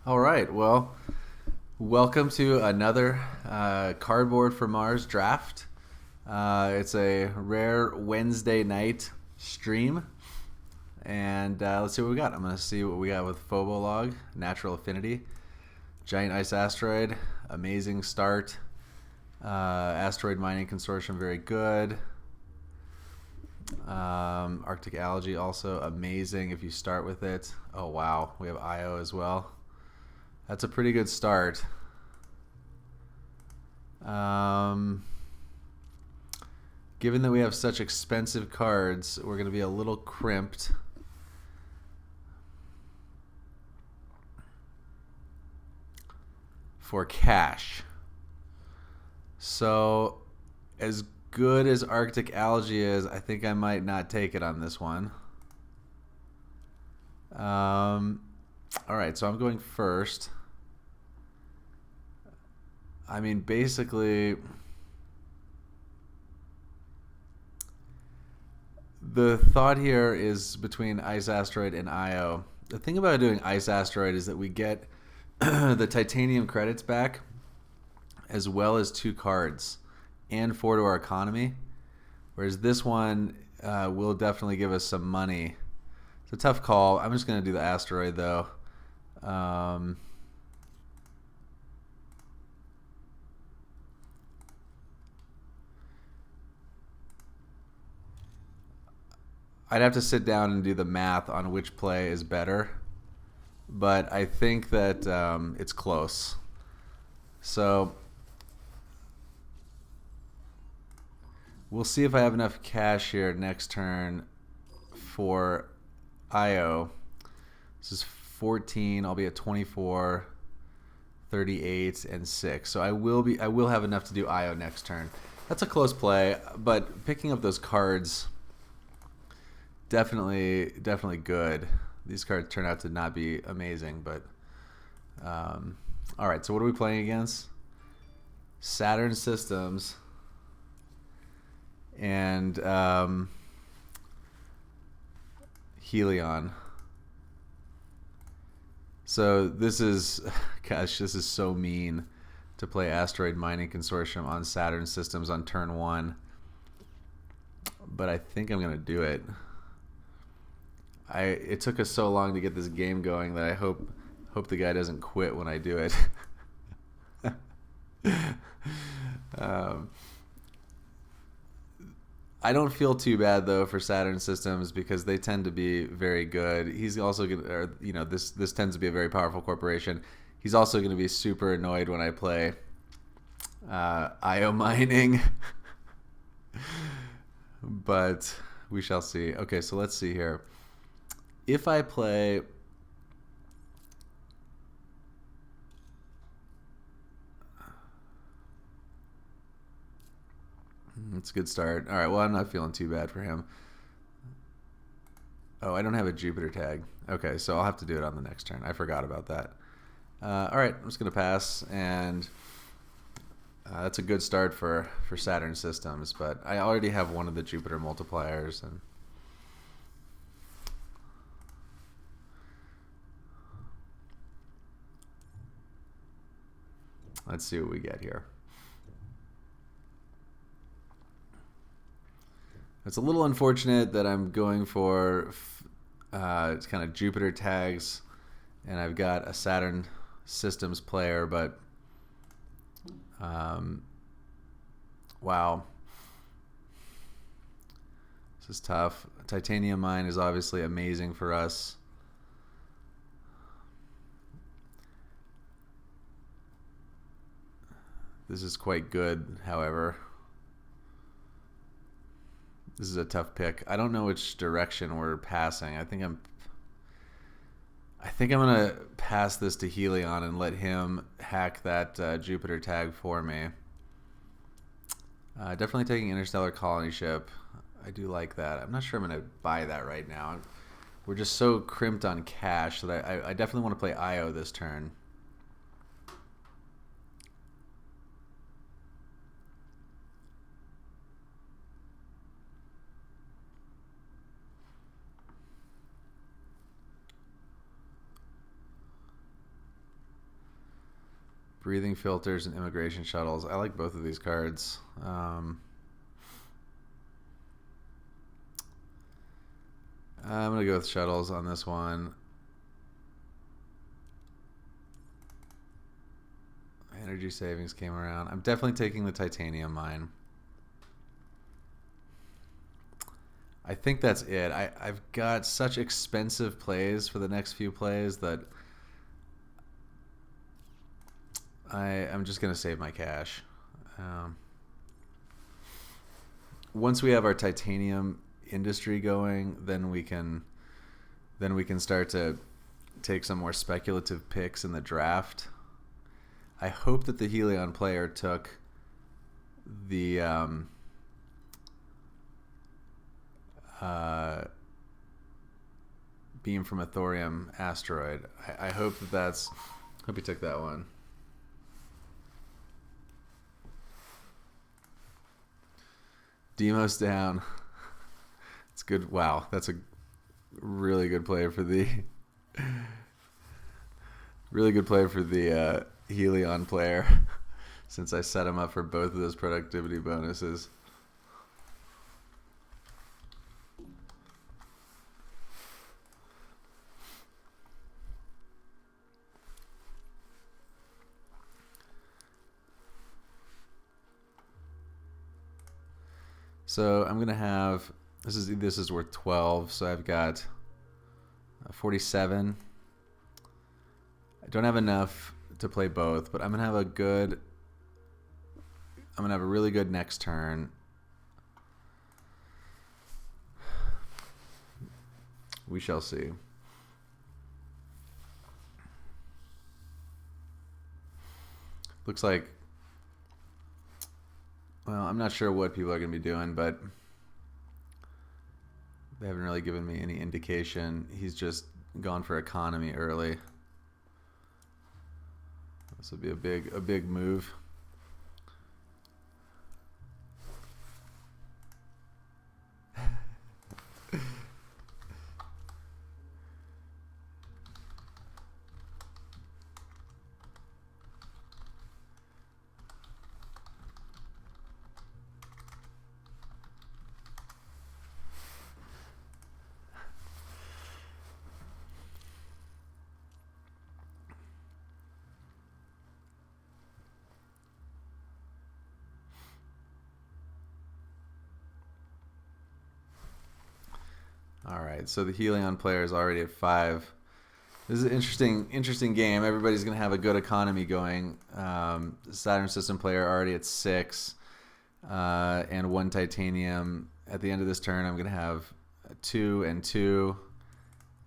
All right. Well, welcome to another Cardboard for Mars draft. It's a rare Wednesday night stream. And let's see what we got. I'm going to see what we got with Phobolog, Natural Affinity, Giant Ice Asteroid, amazing start. Asteroid Mining Consortium, very good. Arctic Algae, also amazing if you start with it. Oh, wow. We have IO as well. That's a pretty good start. Given that we have such expensive cards, we're going to be a little crimped. For cash. So, as good as Arctic Algae is, I think I might not take it on this one. All right, so I'm going first. I mean, basically, the thought here is between Ice Asteroid and IO. The thing about doing Ice Asteroid is that we get the titanium credits back, as well as 2 cards, and 4 to our economy. Whereas this one will definitely give us some money. It's a tough call. I'm just going to do the asteroid, though. I'd have to sit down and do the math on which play is better. But I think that it's close. So we'll see if I have enough cash here next turn for IO. This is 14. I'll be at 24, 38, and 6. So I will have enough to do IO next turn. That's a close play, but picking up those cards definitely good. These cards turn out to not be amazing, but all right. So what are we playing against? Saturn Systems and Helion. So this is, gosh, this is so mean to play Asteroid Mining Consortium on Saturn Systems on turn 1. But I think I'm gonna do it. It took us so long to get this game going that I hope the guy doesn't quit when I do it. I don't feel too bad though for Saturn Systems because they tend to be very good. He's also gonna, this tends to be a very powerful corporation. He's also going to be super annoyed when I play IO mining, but we shall see. Okay, so let's see here. If I play it's a good start. All right, well, I'm not feeling too bad for him. Oh, I don't have a Jupiter tag. Okay, so I'll have to do it on the next turn. I forgot about that. All right, I'm just going to pass, and that's a good start for Saturn Systems, but I already have one of the Jupiter multipliers, and let's see what we get here. It's a little unfortunate that I'm going for it's kind of Jupiter tags, and I've got a Saturn Systems player, but wow, this is tough. Titanium mine is obviously amazing for us. This is quite good, however. This is a tough pick. I don't know which direction we're passing. I think I'm gonna pass this to Helion and let him hack that Jupiter tag for me. Definitely taking Interstellar Colony Ship. I do like that. I'm not sure I'm gonna buy that right now. We're just so crimped on cash that I definitely want to play IO this turn. Breathing filters and immigration shuttles. I like both of these cards. I'm going to go with shuttles on this one. Energy savings came around. I'm definitely taking the titanium mine. I think that's it. I've got such expensive plays for the next few plays that I'm just going to save my cash. Once we have our titanium industry going, then we can start to take some more speculative picks in the draft. I hope that the Helion player took the beam from a thorium asteroid. I hope that's. Hope he took that one. Demos down. It's good. Wow, that's a really good play for the. Really good play for the Helion player, since I set him up for both of those productivity bonuses. So I'm gonna have this is worth 12, so I've got 47. I don't have enough to play both, but I'm gonna have a really good next turn. We shall see. Looks like, well, I'm not sure what people are going to be doing, but they haven't really given me any indication. He's just gone for economy early. This would be a big move. All right, so the Helion player is already at 5. This is an interesting game. Everybody's going to have a good economy going. The Saturn system player already at 6, and 1 titanium. At the end of this turn, I'm going to have 2 and 2,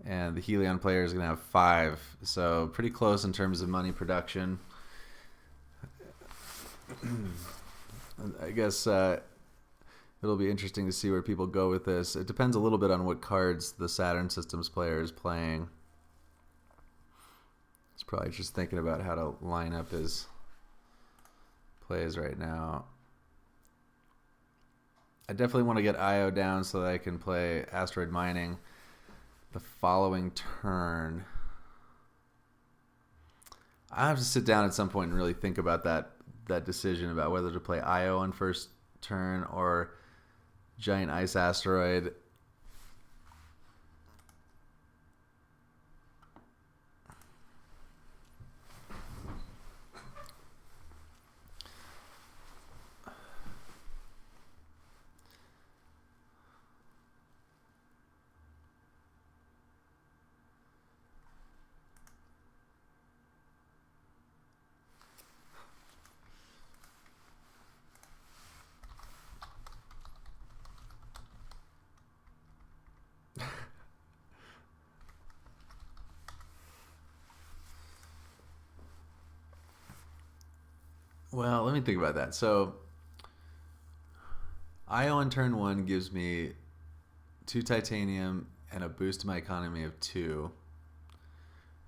and the Helion player is going to have 5. So pretty close in terms of money production. I guess it'll be interesting to see where people go with this. It depends a little bit on what cards the Saturn Systems player is playing. He's probably just thinking about how to line up his plays right now. I definitely want to get IO down so that I can play asteroid mining the following turn. I have to sit down at some point and really think about that decision about whether to play IO on first turn or giant ice asteroid. Well, let me think about that. So, IO on turn 1 gives me 2 titanium and a boost to my economy of 2.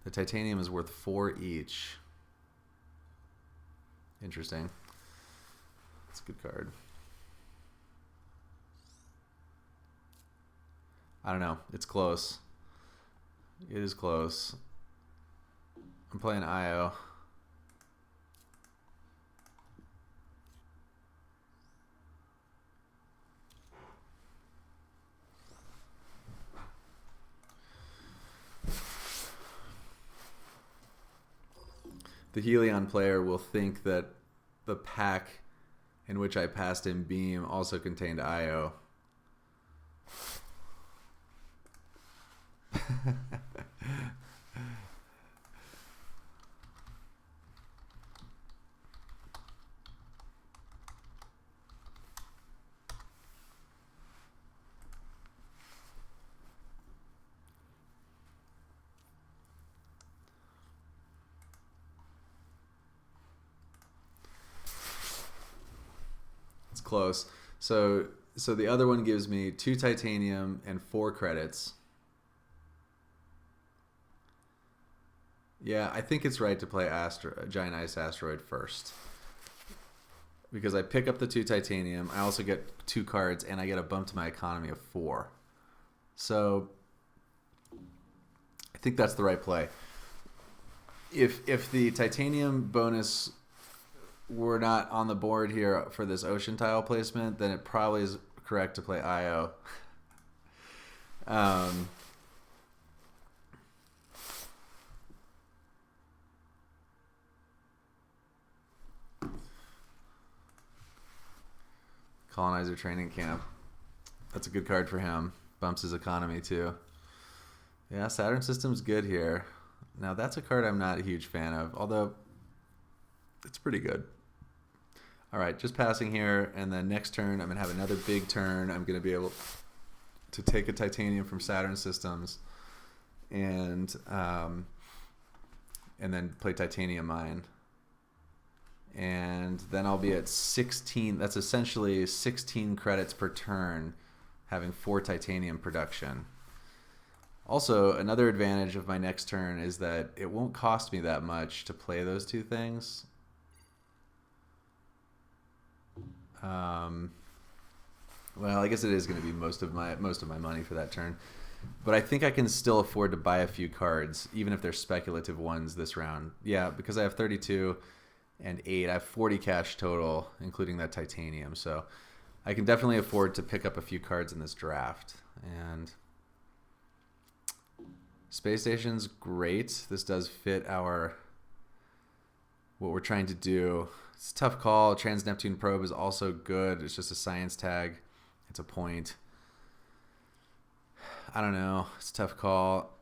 The titanium is worth 4 each. Interesting. That's a good card. I don't know. It's close. It is close. I'm playing IO. the Helion player will think that the pack in which I passed him Beam also contained IO. It's close. So the other one gives me 2 titanium and 4 credits. Yeah, I think it's right to play Giant Ice Asteroid first. Because I pick up the 2 titanium, I also get 2 cards, and I get a bump to my economy of 4. So I think that's the right play. If the titanium bonus were not on the board here for this ocean tile placement, then it probably is correct to play IO. Colonizer Training Camp. That's a good card for him. Bumps his economy too. Yeah, Saturn System's good here. Now that's a card I'm not a huge fan of, although it's pretty good. All right, just passing here, and then next turn I'm going to have another big turn. I'm going to be able to take a titanium from Saturn Systems and then play Titanium Mine. And then I'll be at 16. That's essentially 16 credits per turn, having 4 titanium production. Also, another advantage of my next turn is that it won't cost me that much to play those 2 things. Well, I guess it is going to be most of my money for that turn. But I think I can still afford to buy a few cards, even if they're speculative ones this round. Yeah, because I have 32 and 8. I have 40 cash total, including that titanium. So I can definitely afford to pick up a few cards in this draft. And Space Station's great. This does fit what we're trying to do. It's a tough call. Trans-Neptune Probe is also good. It's just a science tag. It's a point. I don't know. It's a tough call.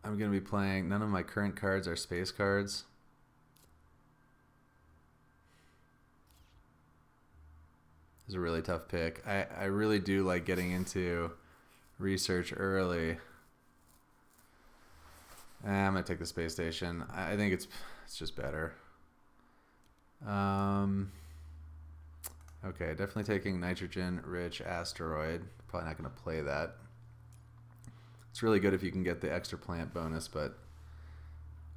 I'm going to be playing... None of my current cards are space cards. It's a really tough pick. I really do like getting into research early. I'm going to take the Space Station. I think it's just better. Okay, definitely taking nitrogen-rich asteroid. Probably not going to play that. It's really good if you can get the extra plant bonus, but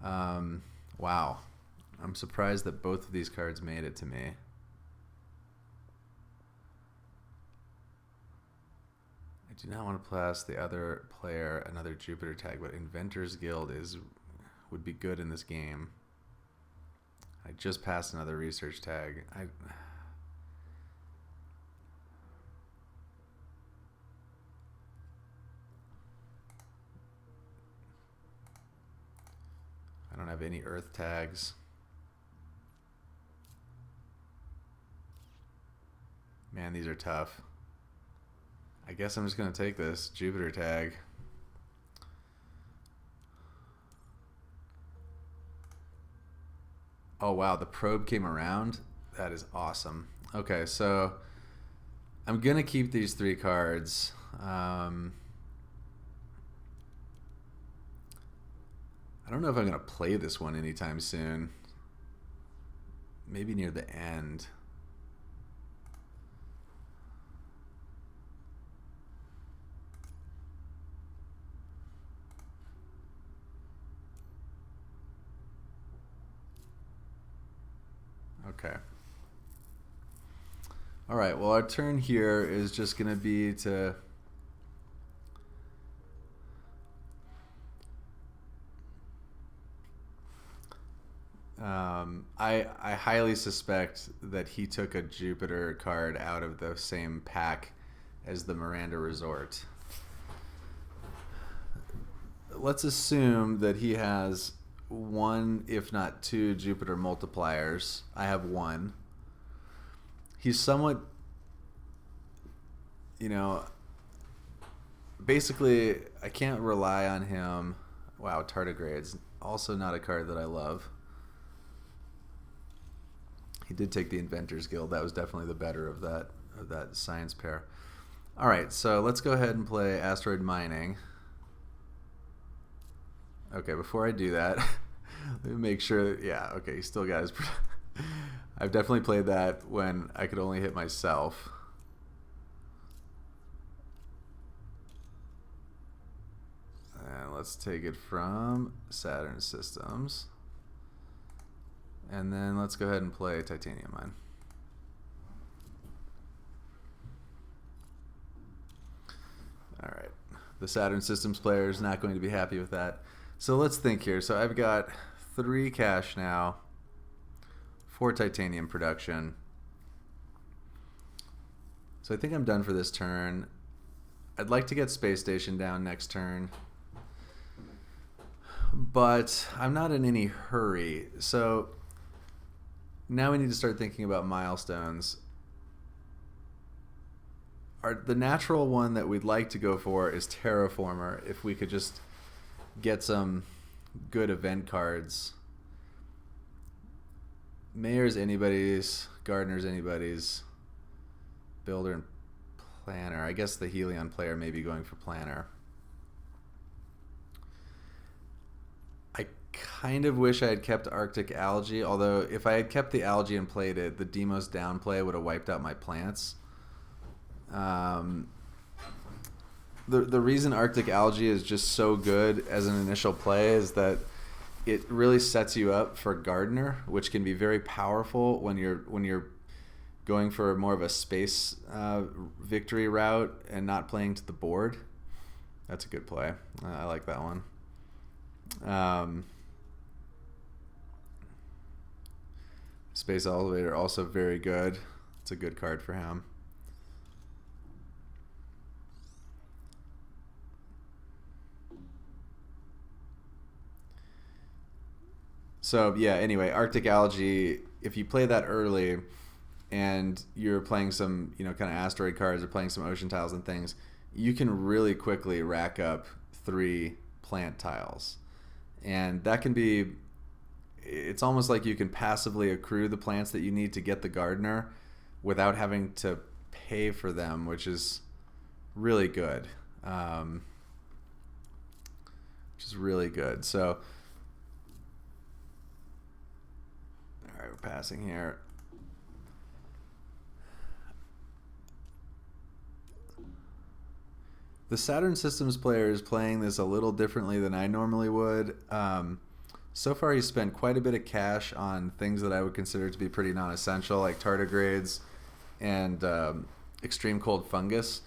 wow. I'm surprised that both of these cards made it to me. I do not want to pass the other player another Jupiter tag, but Inventor's Guild would be good in this game. I just passed another research tag. I don't have any Earth tags. Man, these are tough. I guess I'm just going to take this Jupiter tag. Oh, wow. The probe came around. That is awesome. Okay, so I'm going to keep these 3 cards. I don't know if I'm going to play this one anytime soon. Maybe near the end. Okay. All right, well, our turn here is just going to be to I highly suspect that he took a Jupiter card out of the same pack as the Miranda Resort. Let's assume that he has one, if not two, Jupiter multipliers. I have one. He's somewhat, you know, basically, I can't rely on him. Wow, Tardigrade's also not a card that I love. He did take the Inventor's Guild. That was definitely the better of that science pair. All right, so let's go ahead and play Asteroid Mining. Okay, before I do that, let me make sure. Yeah, okay, he still got his. I've definitely played that when I could only hit myself. And let's take it from Saturn Systems. And then let's go ahead and play Titanium Mine. All right. The Saturn Systems player is not going to be happy with that. So let's think here. So I've got 3 cash now, 4 titanium production. So I think I'm done for this turn. I'd like to get Space Station down next turn, but I'm not in any hurry. So now we need to start thinking about milestones. The natural one that we'd like to go for is Terraformer, if we could just get some good event cards. Mayor's anybody's, Gardener's anybody's, Builder and Planner. I guess the Helion player may be going for Planner. I kind of wish I had kept Arctic Algae, although if I had kept the Algae and played it, the Demos downplay would have wiped out my plants. The reason Arctic Algae is just so good as an initial play is that it really sets you up for Gardener, which can be very powerful when you're going for more of a space victory route and not playing to the board. That's a good play. I like that one. Space Elevator also very good. It's a good card for him. So yeah, anyway, Arctic Algae, if you play that early and you're playing some, kind of asteroid cards or playing some ocean tiles and things, you can really quickly rack up 3 plant tiles. And that can be, it's almost like you can passively accrue the plants that you need to get the Gardener without having to pay for them, which is really good. So all right, we're passing here. The Saturn Systems player is playing this a little differently than I normally would. So far, he's spent quite a bit of cash on things that I would consider to be pretty non-essential, like tardigrades and extreme cold fungus.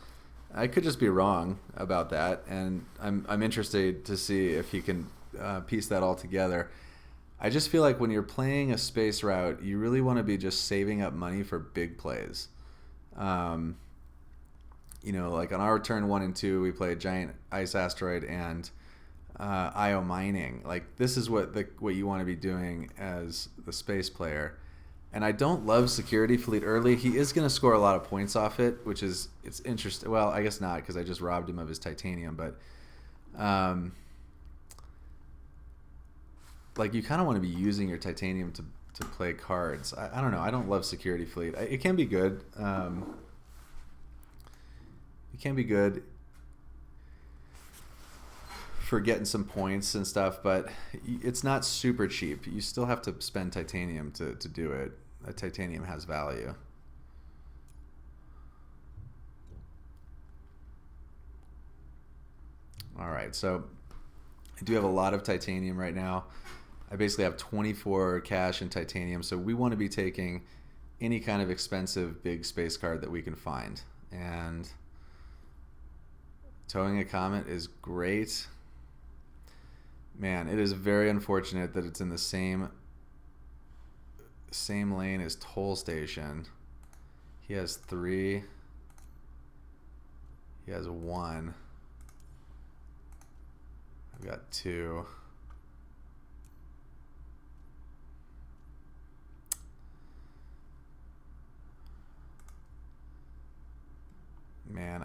I could just be wrong about that, and I'm interested to see if he can piece that all together. I just feel like when you're playing a space route, you really want to be just saving up money for big plays. Like on our turn 1 and 2, we played Giant Ice Asteroid and IO Mining. Like, this is what you want to be doing as the space player. And I don't love Security Fleet early. He is going to score a lot of points off it, it's interesting. Well, I guess not, because I just robbed him of his titanium, but you kind of want to be using your titanium to play cards. I don't know. I don't love Security Fleet. It can be good. It can be good for getting some points and stuff, but it's not super cheap. You still have to spend titanium to do it. Titanium has value. All right, so I do have a lot of titanium right now. I basically have 24 cash and titanium, so we want to be taking any kind of expensive big space card that we can find. And Towing a Comet is great. Man, it is very unfortunate that it's in the same lane as Toll Station. He has 3. He has 1. I've got 2.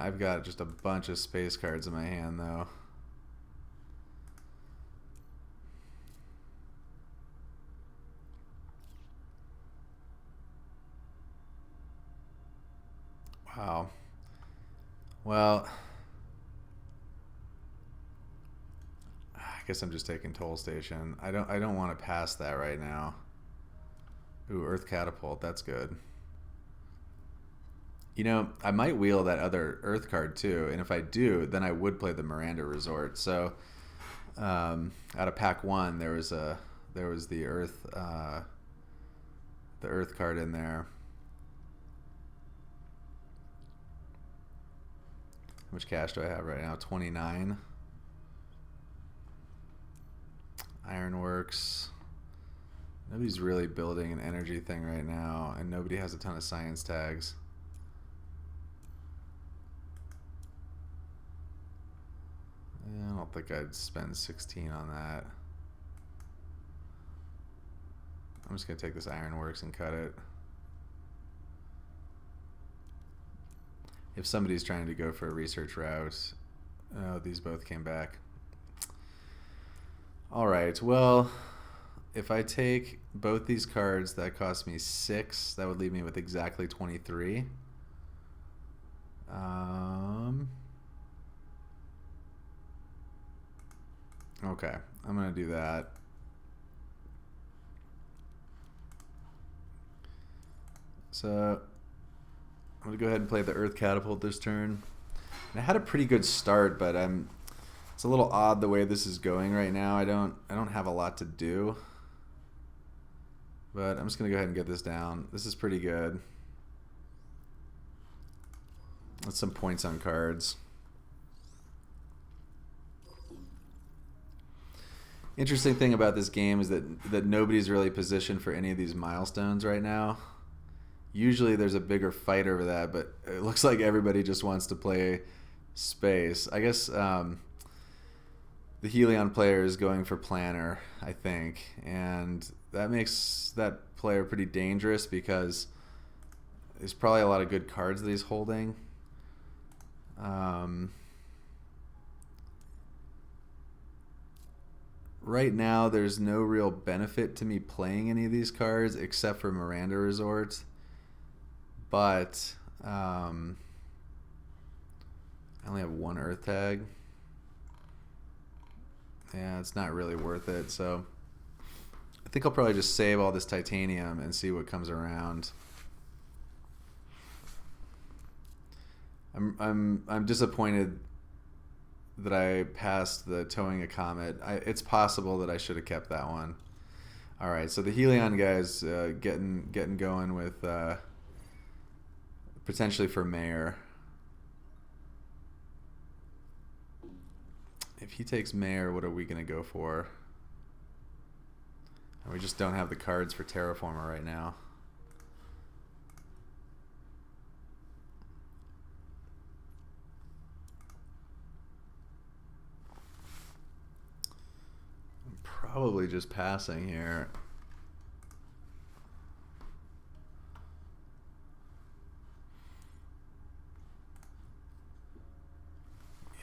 I've got just a bunch of space cards in my hand, though. Wow. Well, I guess I'm just taking Toll Station. I don't want to pass that right now. Ooh, Earth Catapult. That's good. You know, I might wheel that other Earth card too, and if I do, then I would play the Miranda Resort. So, out of pack 1, there was the Earth card in there. How much cash do I have right now? 29. Ironworks. Nobody's really building an energy thing right now, and nobody has a ton of science tags. I don't think I'd spend 16 on that. I'm just going to take this Ironworks and cut it. If somebody's trying to go for a research route. Oh, these both came back. Alright, well, if I take both these cards, that cost me 6. That would leave me with exactly 23. Okay, I'm going to do that. So I'm going to go ahead and play the Earth Catapult this turn. And I had a pretty good start, but it's a little odd the way this is going right now. I don't have a lot to do. But I'm just going to go ahead and get this down. This is pretty good. That's some points on cards. Interesting thing about this game is that nobody's really positioned for any of these milestones right now. Usually there's a bigger fight over that, but it looks like everybody just wants to play space. I guess the Helion player is going for Planner, I think, and that makes that player pretty dangerous because there's probably a lot of good cards that he's holding. Right now, there's no real benefit to me playing any of these cards except for Miranda Resort. But I only have 1 Earth tag. Yeah, it's not really worth it. So I think I'll probably just save all this titanium and see what comes around. I'm disappointed that I passed the towing a comet. It's possible that I should have kept that one. All right, so the Helion guys getting going with potentially for mayor. If he takes mayor, what are we gonna go for? And we just don't have the cards for Terraformer right now. Probably just passing here.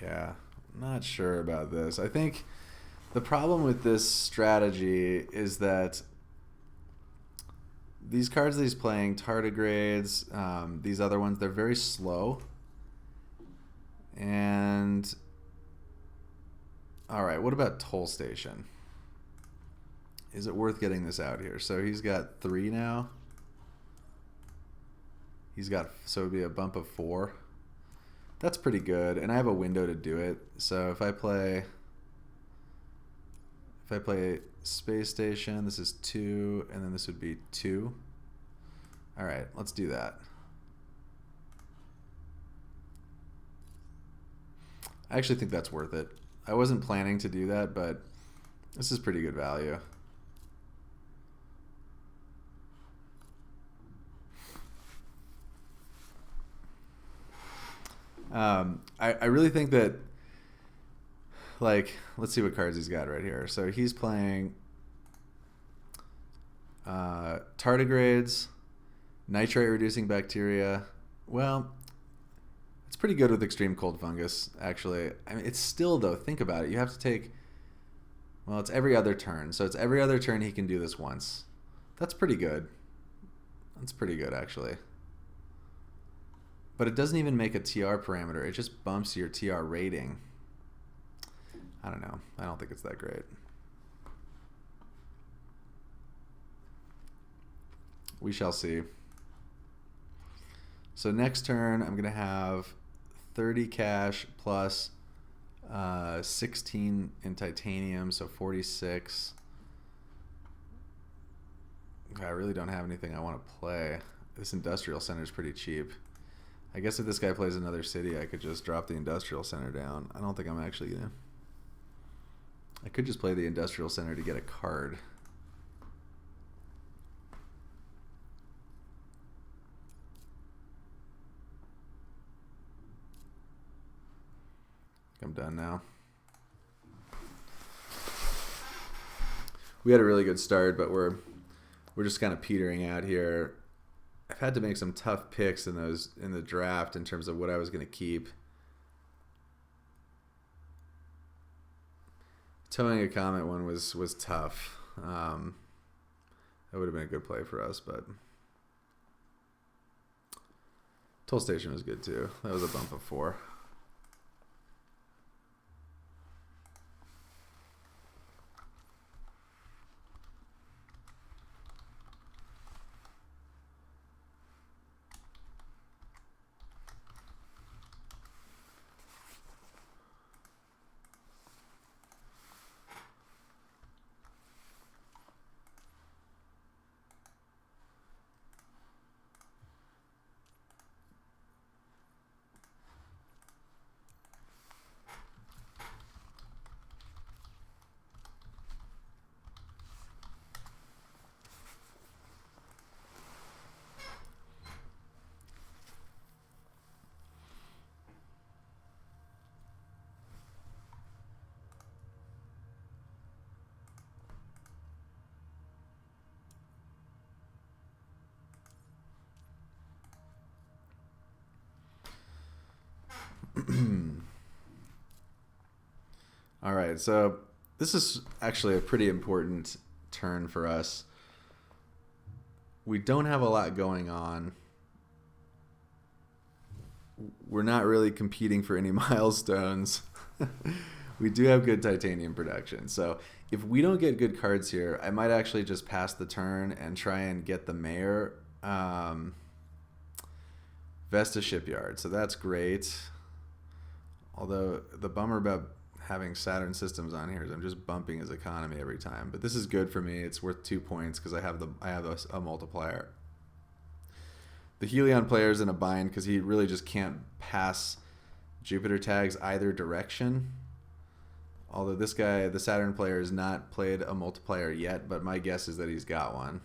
Yeah, not sure about this. I think the problem with this strategy is that these cards that he's playing, tardigrades, these other ones, they're very slow. And all right, what about Toll Station? Is it worth getting this out here? So he's got 3 now. He's got, so it would be a bump of 4. That's pretty good, and I have a window to do it. So if I play Space Station, this is 2, and then this would be 2. All right, let's do that. I actually think that's worth it. I wasn't planning to do that, but this is pretty good value. I really think that, like, let's see what cards he's got right here. So he's playing tardigrades, nitrate reducing bacteria. Well, It's pretty good with extreme cold fungus, actually. I mean, it's still, though, think about it. You have to take, well, it's every other turn. So it's every other turn he can do this once. That's pretty good. That's pretty good, actually. But it doesn't even make a TR parameter. It just bumps your TR rating. I don't know. I don't think it's that great. We shall see. So next turn, I'm going to have 30 cash plus 16 in titanium, so 46. I really don't have anything I want to play. This industrial center is pretty cheap. I guess if this guy plays another city, I could just drop the industrial center down. I don't think I'm actually going to. I could just play the industrial center to get a card. I'm done now. We had a really good start, but we're just kind of petering out here. I've had to make some tough picks in the draft in terms of what I was going to keep. Towing a Comet one was tough. That would have been a good play for us, but Toll Station was good too. That was a bump of 4. All right, so this is actually a pretty important turn for us. We don't have a lot going on. We're not really competing for any milestones. We do have good titanium production. So if we don't get good cards here, I might actually just pass the turn and try and get the mayor. Vesta Shipyard. So that's great. Although the bummer about having Saturn systems on here is I'm just bumping his economy every time. But this is good for me. It's worth 2 points because I have a multiplier. The Helion player is in a bind because he really just can't pass Jupiter tags either direction. Although this guy, the Saturn player, has not played a multiplier yet, but my guess is that he's got one.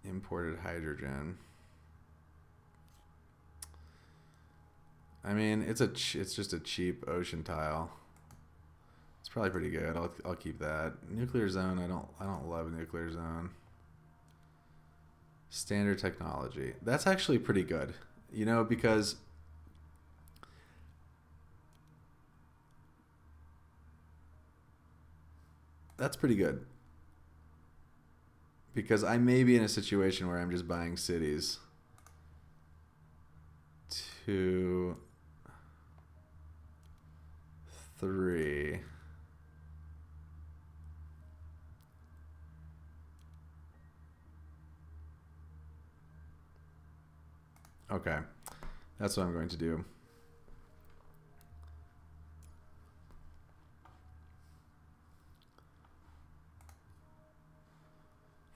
Imported hydrogen. I mean, it's just a cheap ocean tile. It's probably pretty good. I'll keep that. Nuclear zone. I don't love nuclear zone. Standard technology. That's actually pretty good. You know, because that's pretty good. Because I may be in a situation where I'm just buying cities. 2, 3. Okay, that's what I'm going to do.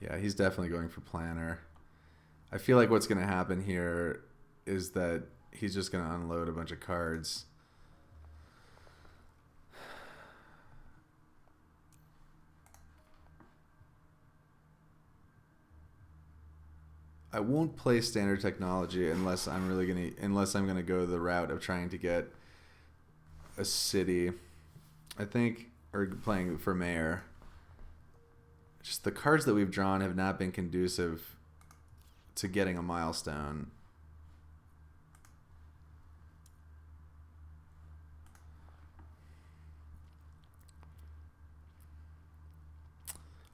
Yeah, he's definitely going for planner. I feel like what's going to happen here is that he's just going to unload a bunch of cards. I won't play standard technology unless I'm gonna go the route of trying to get a city. I think, or playing for mayor. just the cards that we've drawn have not been conducive to getting a milestone.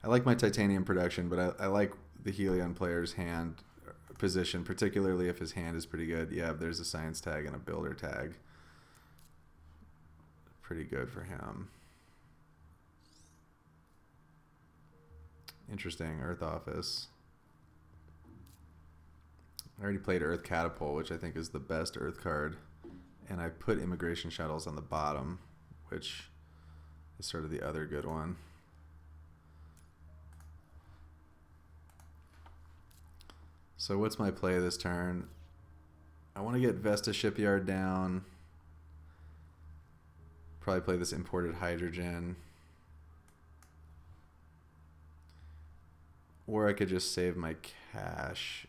I like my titanium production, but I like the Helion player's hand position, particularly if his hand is pretty good. Yeah, there's a science tag and a builder tag. Pretty good for him. Interesting. Earth Office. I already played Earth Catapult, which I think is the best Earth card. And I put Immigration Shuttles on the bottom, which is sort of the other good one. So what's my play this turn? I want to get Vesta Shipyard down. Probably play this imported hydrogen. Or I could just save my cash.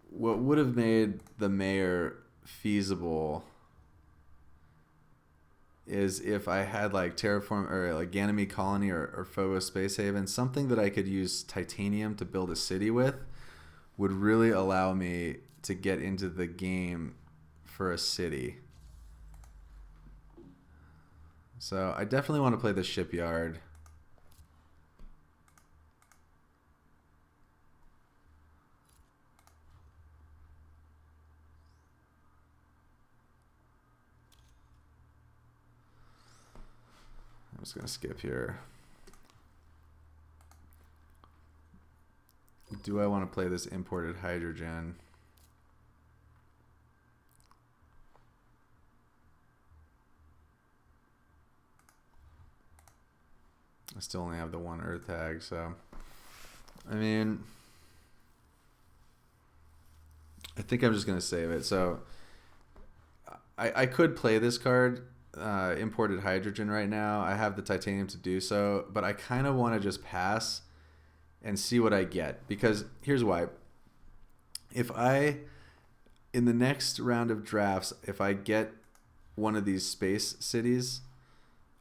What would have made the mayor feasible is if I had like Terraform or like Ganymede Colony or Phobos Space Haven, something that I could use titanium to build a city with would really allow me to get into the game for a city. So I definitely want to play the shipyard. I'm just going to skip here. Do I want to play this imported hydrogen? I still only have the one Earth tag, so I mean, I think I'm just going to save it. So I could play this card, imported hydrogen, right now. I have the titanium to do so, but I kind of want to just pass and see what I get, because here's why. If I, in the next round of drafts, if I get one of these space cities,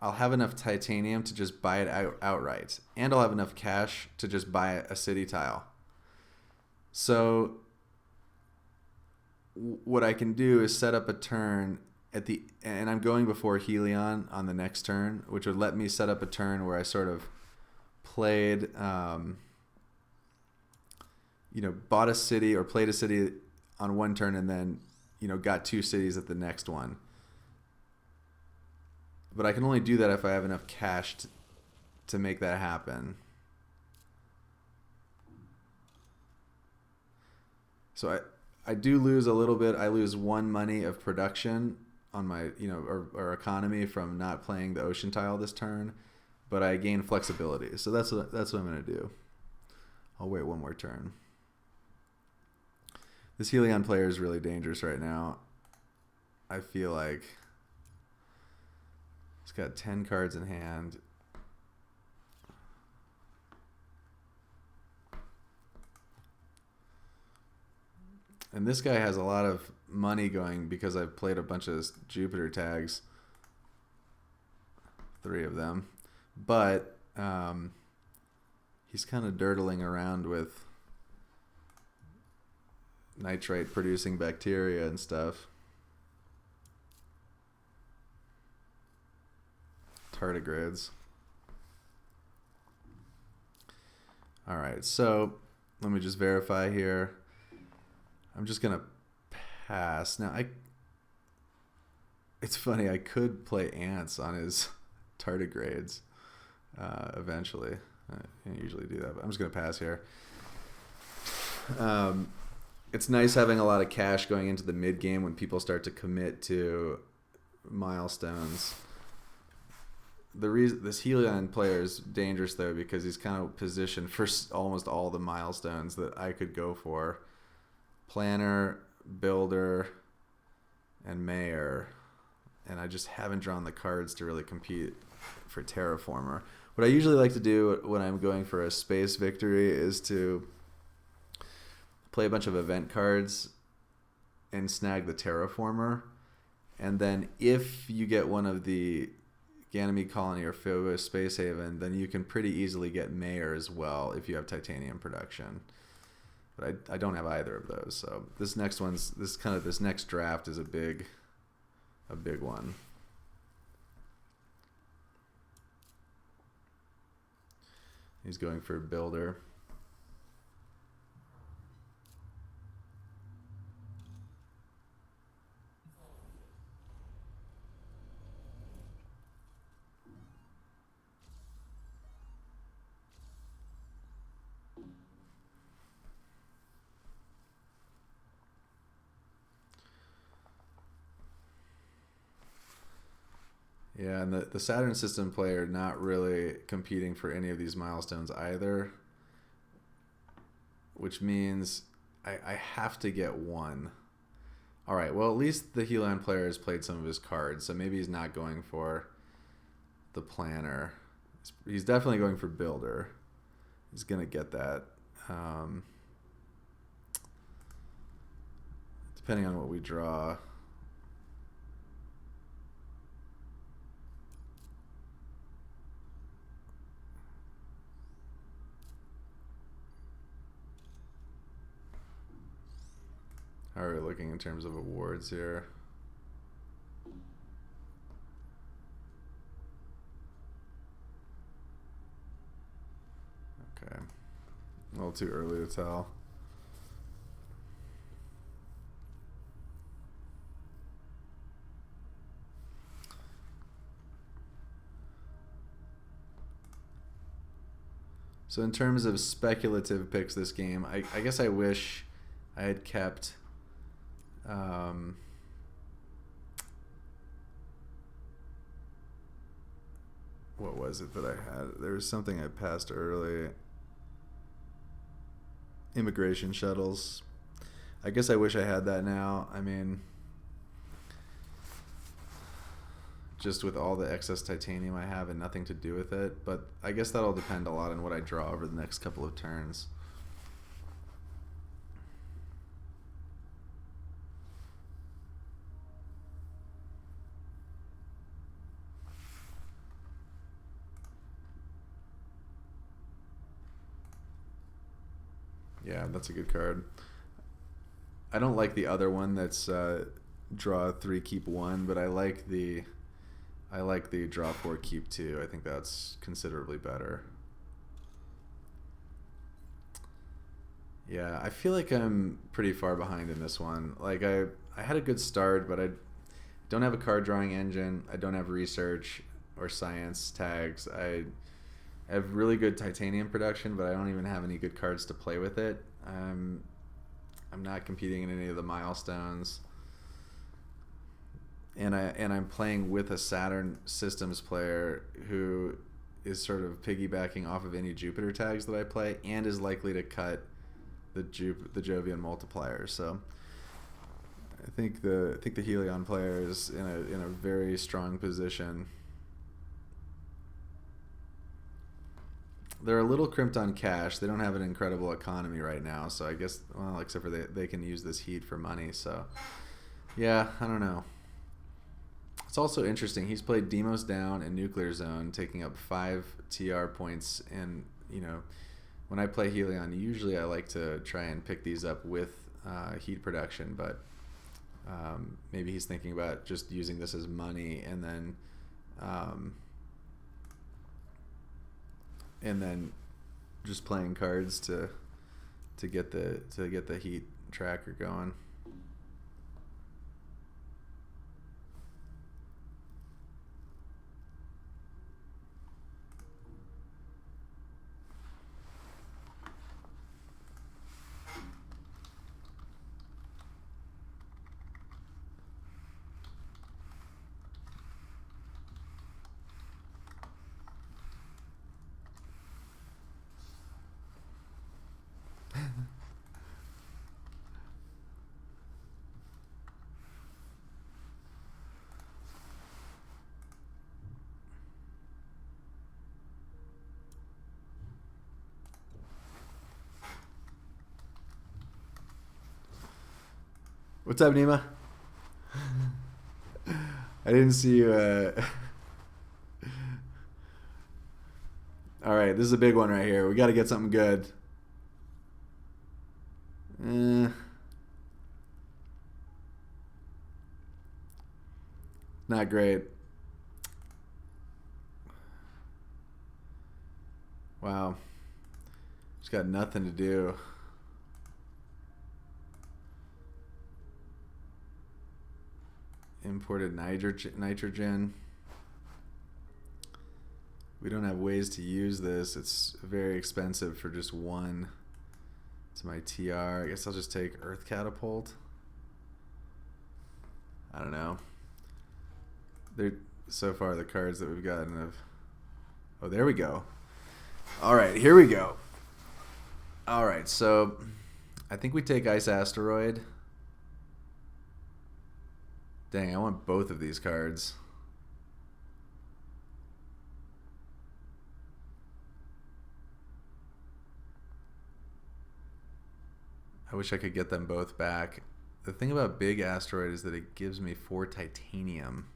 I'll have enough titanium to just buy it outright, and I'll have enough cash to just buy a city tile. So what I can do is set up a turn and I'm going before Helion on the next turn, which would let me set up a turn where I sort of played, bought a city or played a city on one turn and then, got two cities at the next one. But I can only do that if I have enough cash to make that happen. So I do lose a little bit. I lose 1 money of production on my, or economy from not playing the ocean tile this turn, but I gain flexibility. So that's what I'm going to do. I'll wait 1 more turn. This Helion player is really dangerous right now. I feel like he's got 10 cards in hand. And this guy has a lot of money going because I've played a bunch of Jupiter tags. 3 of them. But he's kind of dirtling around with nitrate producing bacteria and stuff. Tardigrades. Alright, so let me just verify here. I'm just going to pass. Now, it's funny, I could play ants on his tardigrades eventually. I usually do that, but I'm just going to pass here. It's nice having a lot of cash going into the mid game when people start to commit to milestones. The reason this Helion player is dangerous though, because he's kind of positioned for almost all the milestones that I could go for. Planner, builder, and mayor, and I just haven't drawn the cards to really compete for terraformer. What I usually like to do when I'm going for a space victory is to play a bunch of event cards, and snag the Terraformer. And then if you get one of the Ganymede Colony or Phobos Space Haven, then you can pretty easily get Mayor as well if you have titanium production. But I don't have either of those. So this next draft is a big one. He's going for Builder. Yeah, and the Saturn system player not really competing for any of these milestones either, which means I have to get one. All right, well, at least the Helion player has played some of his cards, so maybe he's not going for the planner. He's definitely going for Builder. He's going to get that. Depending on what we draw. How are we looking in terms of awards here? Okay. A little too early to tell. So in terms of speculative picks this game, I guess I wish I had kept what was it that I had? There was something I passed early. Immigration shuttles. I guess I wish I had that now. I mean, just with all the excess titanium I have and nothing to do with it. But I guess that'll depend a lot on what I draw over the next couple of turns. Yeah, that's a good card. I don't like the other one that's draw 3, keep 1, but I like the draw 4, keep 2. I think that's considerably better. Yeah, I feel like I'm pretty far behind in this one. Like I had a good start, but I don't have a card drawing engine. I don't have research or science tags. I have really good titanium production, but I don't even have any good cards to play with it. I'm not competing in any of the milestones, and I'm playing with a Saturn systems player who is sort of piggybacking off of any Jupiter tags that I play, and is likely to cut the Jovian multiplier. So I think the Helion player is in a very strong position. They're a little crimped on cash. They don't have an incredible economy right now, so I guess, well, except for they can use this heat for money. So yeah, I don't know. It's also interesting. He's played Demos down and Nuclear Zone, taking up 5 TR points. And when I play Helion, usually I like to try and pick these up with heat production, but maybe he's thinking about just using this as money and then just playing cards to get the heat tracker going. What's up, Nima? I didn't see you. All right, this is a big one right here. We got to get something good. Not great. Wow. Just got nothing to do. Imported nitrogen. We don't have ways to use this. It's very expensive for just one. It's my TR. I guess I'll just take Earth Catapult. I don't know. So far the cards that we've gotten have... Oh, there we go. All right, here we go. All right, so I think we take Ice Asteroid. Dang, I want both of these cards. I wish I could get them both back. The thing about Big Asteroid is that it gives me 4 titanium,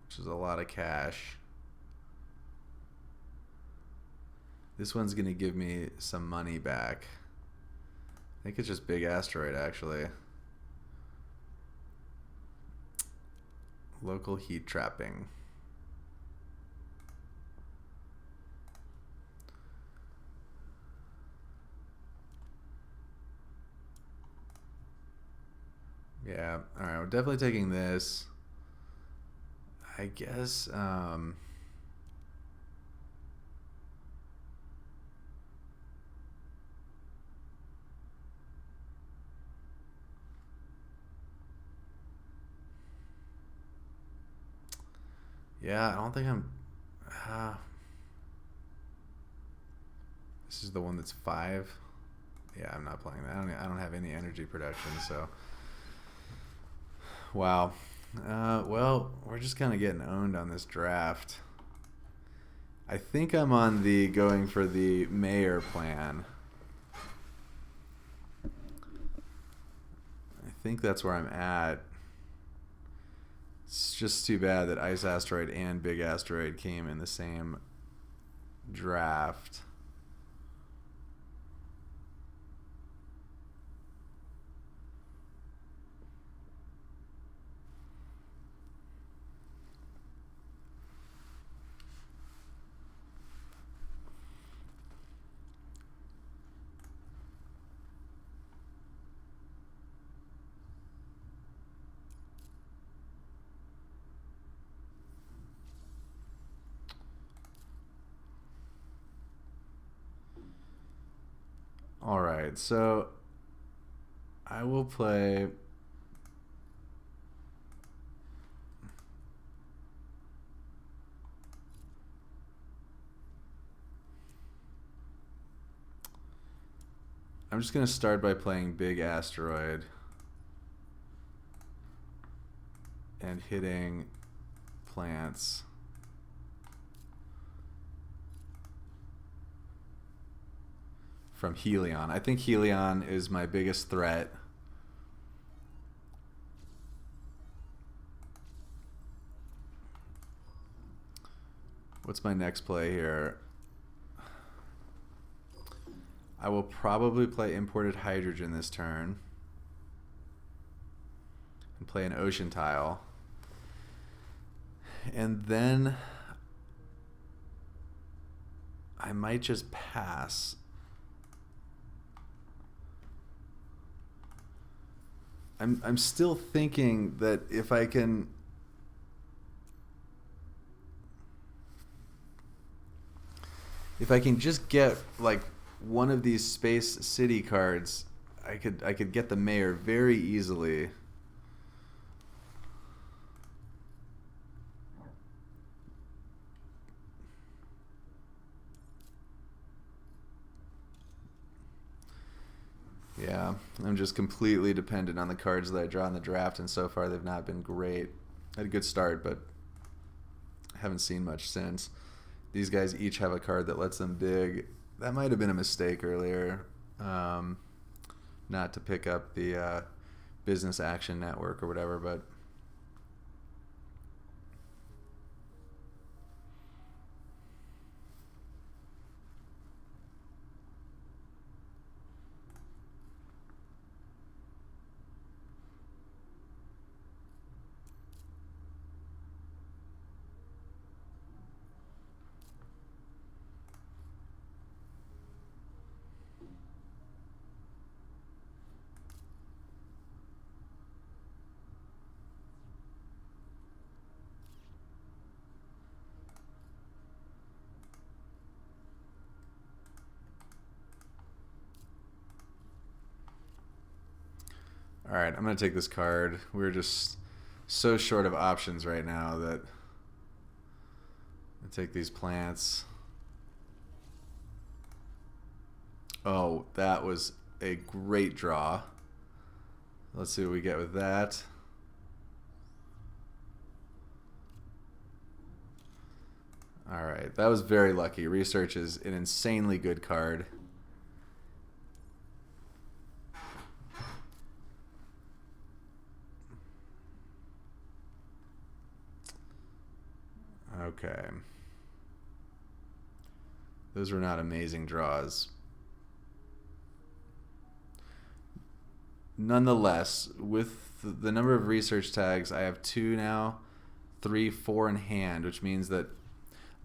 which is a lot of cash. This one's going to give me some money back. I think it's just Big Asteroid, actually. Local heat trapping. Yeah, alright, we're definitely taking this. I guess, yeah, I don't think I'm... this is the one that's 5. Yeah, I'm not playing that. I don't have any energy production, so... Wow. Well, we're just kind of getting owned on this draft. I think I'm on the going for the mayor plan. I think that's where I'm at. It's just too bad that Ice Asteroid and Big Asteroid came in the same draft. All right, so I will play... I'm just going to start by playing Big Asteroid and hitting plants. From Helion. I think Helion is my biggest threat. What's my next play here? I will probably play Imported Hydrogen this turn and play an Ocean Tile. And then I might just pass. I'm still thinking that if I can just get like one of these Space City cards, I could get the mayor very easily. Yeah, I'm just completely dependent on the cards that I draw in the draft, and so far they've not been great. I had a good start, but haven't seen much since. These guys each have a card that lets them dig. That might have been a mistake earlier. not to pick up the Business Action Network or whatever, but all right, I'm going to take this card. We're just so short of options right now that I take these plants. Oh, that was a great draw. Let's see what we get with that. All right, that was very lucky. Research is an insanely good card. Okay. Those were not amazing draws. Nonetheless, with the number of research tags, I have 2 now, 3, 4 in hand, which means that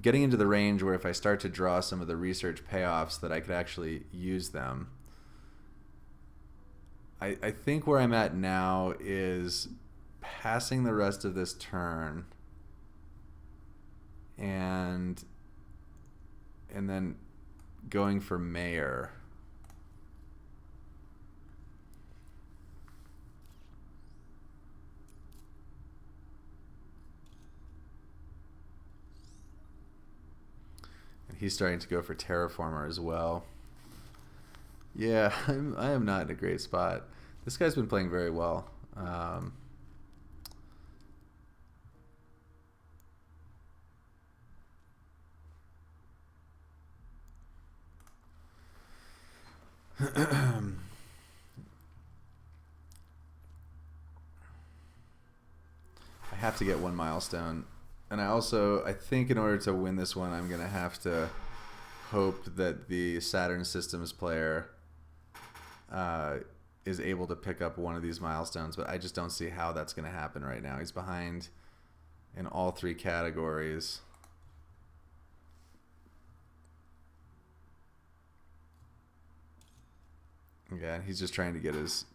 getting into the range where if I start to draw some of the research payoffs that I could actually use them. I think where I'm at now is passing the rest of this turn and then going for mayor. And he's starting to go for terraformer as well. Yeah, I am not in a great spot. This guy's been playing very well. I have to get 1 milestone. And I think in order to win this one, I'm going to have to hope that the Saturn Systems player is able to pick up one of these milestones, but I just don't see how that's going to happen right now. He's behind in all 3 categories. Yeah, he's just trying to get his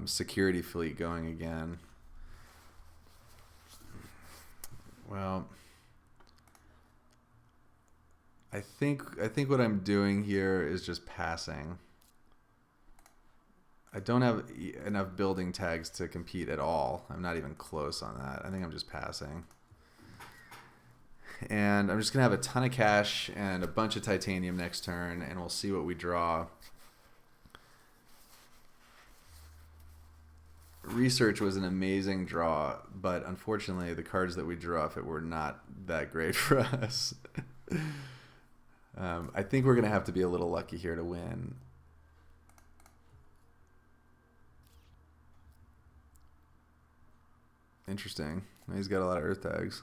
security fleet going again. Well, I think what I'm doing here is just passing. I don't have enough building tags to compete at all. I'm not even close on that. I think I'm just passing. And I'm just going to have a ton of cash and a bunch of titanium next turn, and we'll see what we draw. Research was an amazing draw, but unfortunately the cards that we drew off it were not that great for us. I think we're going to have to be a little lucky here to win. Interesting. He's got a lot of earth tags.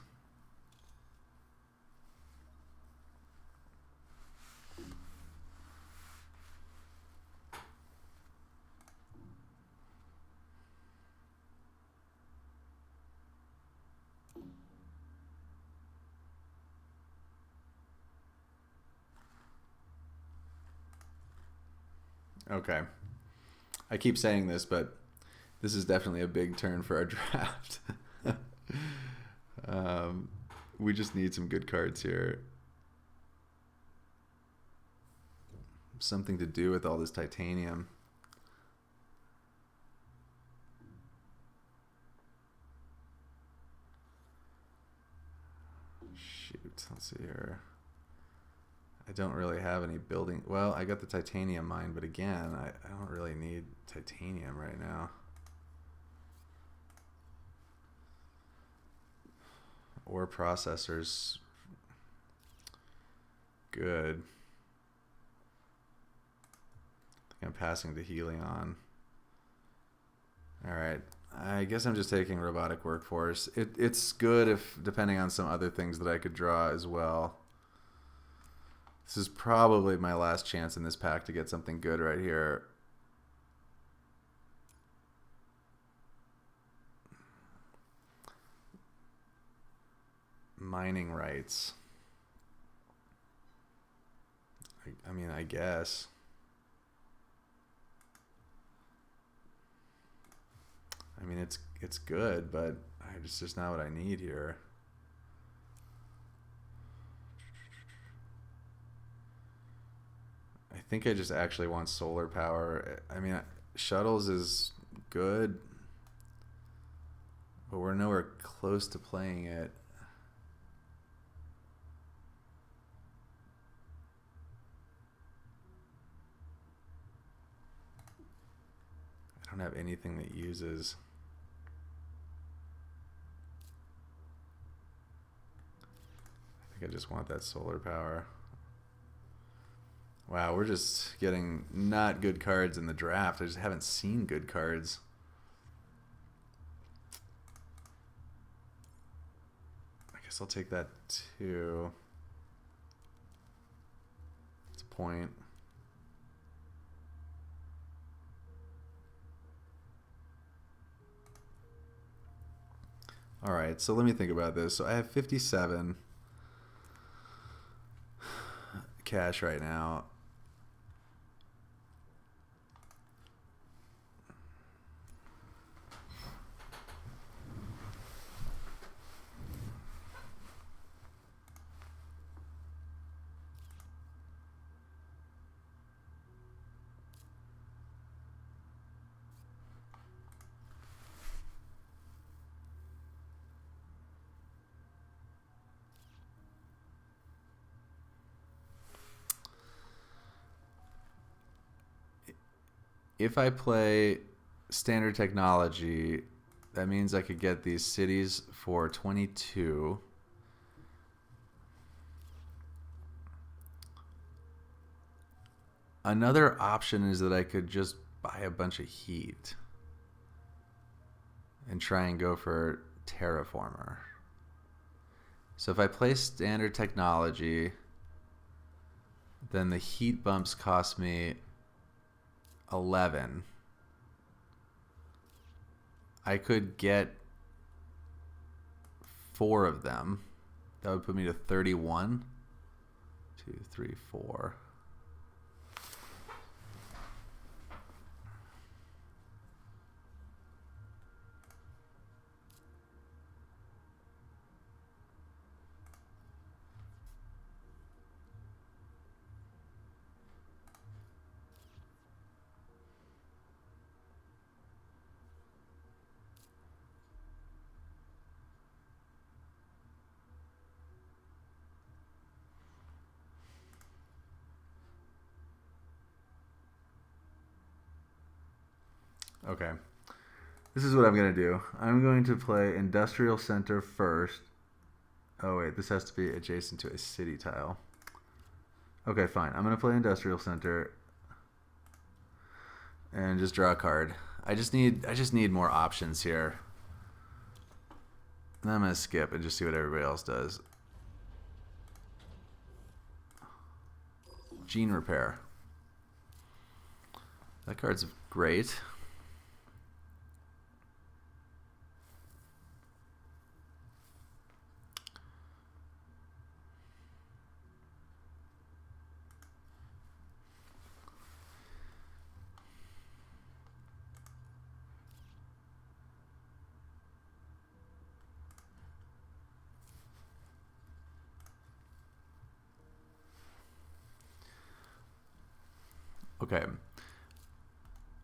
Okay. I keep saying this, but this is definitely a big turn for our draft. We just need some good cards here. Something to do with all this titanium. Shoot, let's see here. I don't really have any building. Well, I got the titanium mine, but again, I don't really need titanium right now. Ore processors. Good. I'm passing the healing on. All right. I guess I'm just taking robotic workforce. It's good if depending on some other things that I could draw as well. This is probably my last chance in this pack to get something good right here. Mining rights. I mean, I guess. I mean, it's good, but it's just not what I need here. I think I just actually want solar power. I mean, shuttles is good, but we're nowhere close to playing it. I don't have anything that uses. I think I just want that solar power. Wow, we're just getting not good cards in the draft. I just haven't seen good cards. I guess I'll take that too. It's a point. All right, so let me think about this. So I have 57 cash right now. If I play standard technology, that means I could get these cities for 22. Another option is that I could just buy a bunch of heat and try and go for Terraformer. So if I play standard technology, then the heat bumps cost me 11. I could get 4 of them. That would put me to 31. 2, 3, 4. Okay. This is what I'm going to do. I'm going to play Industrial Center first. Oh, wait. This has to be adjacent to a city tile. Okay, fine. I'm going to play Industrial Center and just draw a card. I just need more options here. And I'm going to skip and just see what everybody else does. Gene Repair. That card's great. Okay.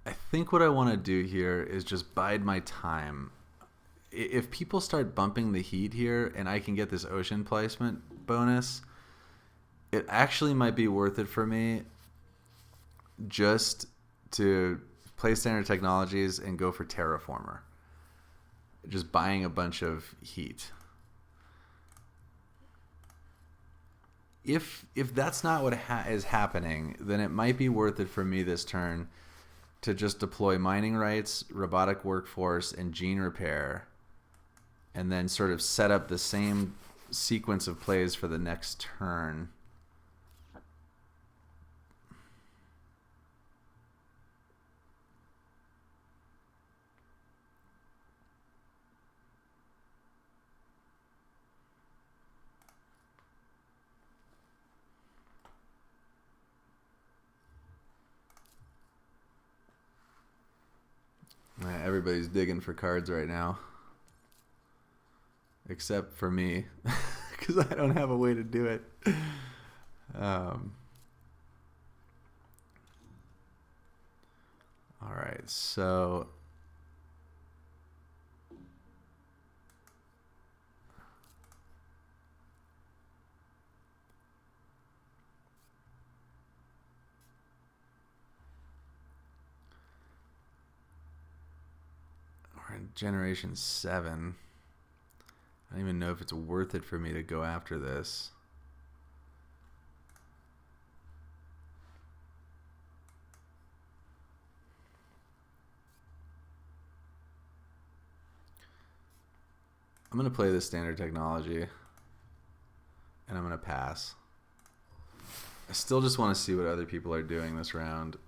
I think what I want to do here is just bide my time. If people start bumping the heat here and I can get this ocean placement bonus, it actually might be worth it for me just to play standard technologies and go for Terraformer. Just buying a bunch of heat. If that's not what is happening, then it might be worth it for me this turn to just deploy mining rights, robotic workforce, and gene repair, and then sort of set up the same sequence of plays for the next turn. Everybody's digging for cards right now. Except for me. Because I don't have a way to do it. Alright, so... we're in Generation 7. I don't even know if it's worth it for me to go after this. I'm going to play this standard technology, and I'm going to pass. I still just want to see what other people are doing this round.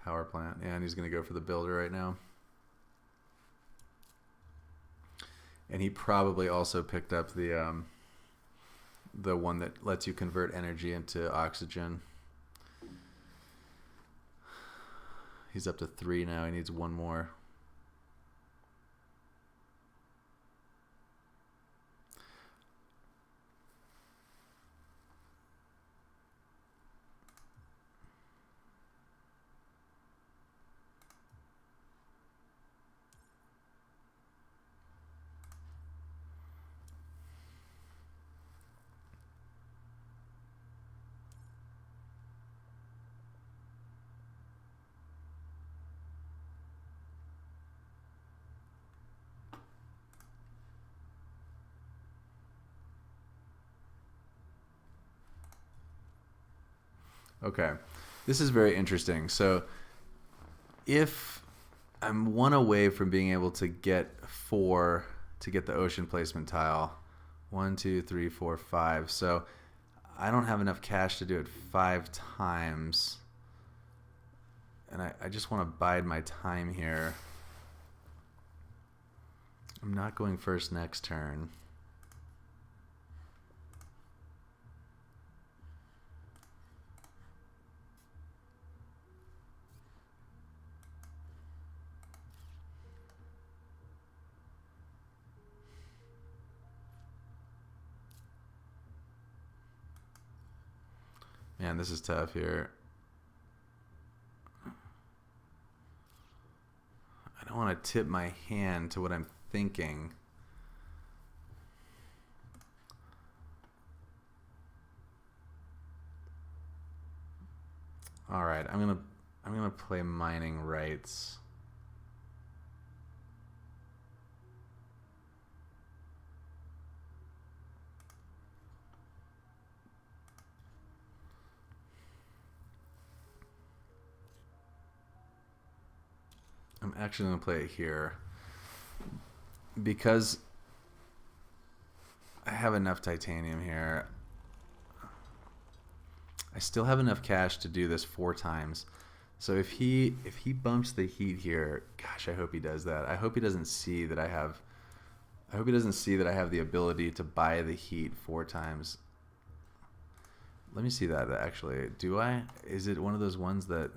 Power plant. Yeah, and he's going to go for the builder right now. And he probably also picked up the one that lets you convert energy into oxygen. He's up to 3 now. He needs 1 more. Okay, this is very interesting. So if I'm 1 away from being able to get 4 to get the ocean placement tile, 1, 2, 3, 4, 5. So I don't have enough cash to do it 5 times. And I just want to bide my time here. I'm not going first next turn. Man, this is tough here. I don't want to tip my hand to what I'm thinking. All right, I'm gonna play mining rights. I'm actually going to play it here because I have enough titanium here. I still have enough cash to do this 4 times. So if he bumps the heat here, gosh, I hope he does that. I hope he doesn't see that I have the ability to buy the heat 4 times. Let me see that actually. Do I? Is it one of those ones that...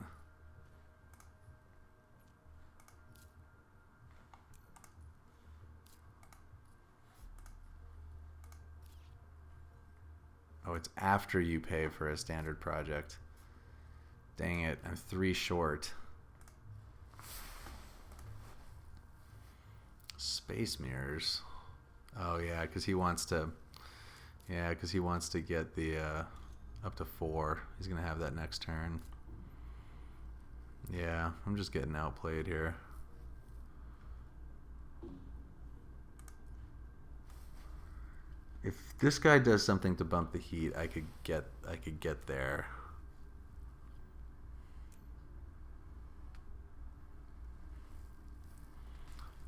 Oh, it's after you pay for a standard project. Dang it, I'm 3 short. Space mirrors. Oh yeah, because he wants to. Yeah, because he wants to get the up to 4. He's gonna have that next turn. Yeah, I'm just getting outplayed here. If this guy does something to bump the heat, I could get there.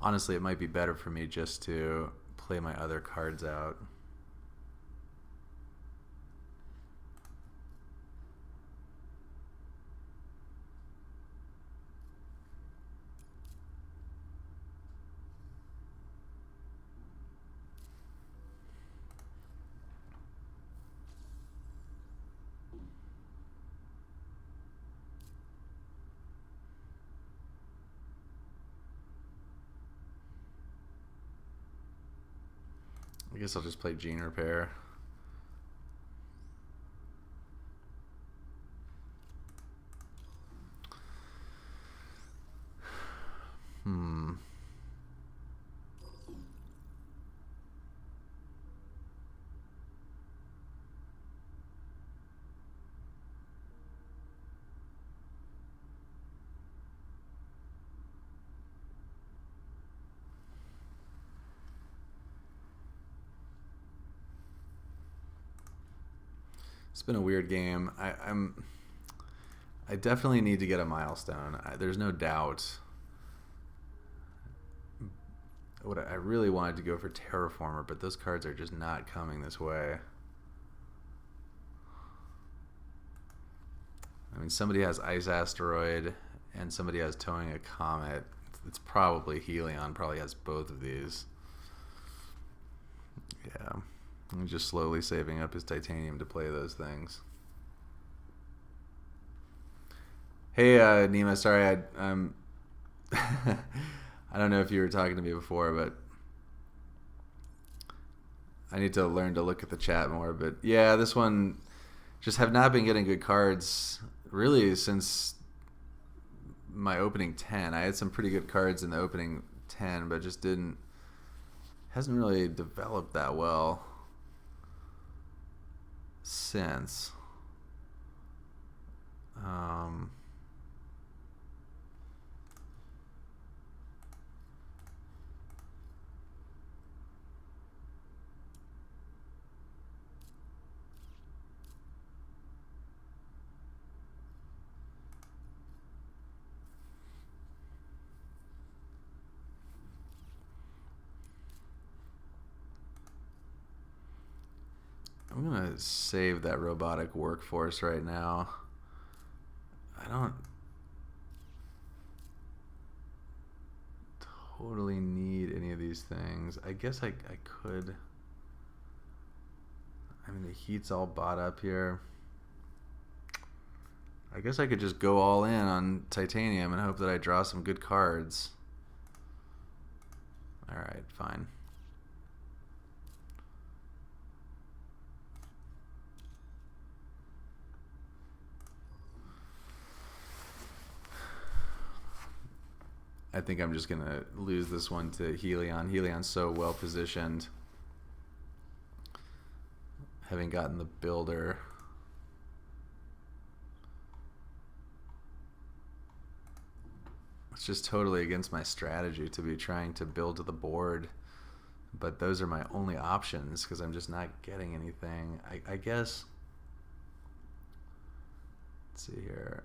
Honestly, it might be better for me just to play my other cards out. I guess I'll just play Gene Repair. It's been a weird game. I definitely need to get a milestone. There's no doubt. I really wanted to go for Terraformer, but those cards are just not coming this way. I mean, somebody has Ice Asteroid, and somebody has Towing a Comet. It's probably Helion. Probably has both of these. Yeah. I'm just slowly saving up his titanium to play those things. Hey, Nima, sorry, I don't know if you were talking to me before, but I need to learn to look at the chat more. But yeah, this one just have not been getting good cards really since my opening 10. I had some pretty good cards in the opening 10, but just hasn't really developed that well since. I'm going to save that robotic workforce right now. I don't totally need any of these things. I guess I could. I mean, the heat's all bought up here. I guess I could just go all in on titanium and hope that I draw some good cards. Alright, fine. I think I'm just going to lose this one to Helion. Helion's so well positioned. Having gotten the builder. It's just totally against my strategy to be trying to build to the board. But those are my only options because I'm just not getting anything. I guess. Let's see here.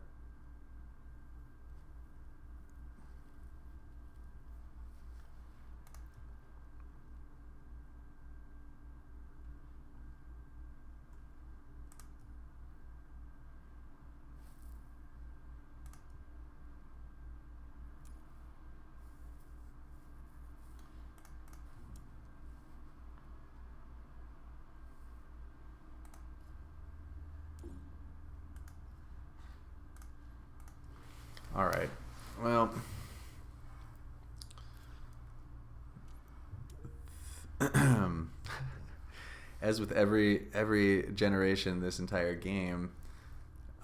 as with every generation this entire game,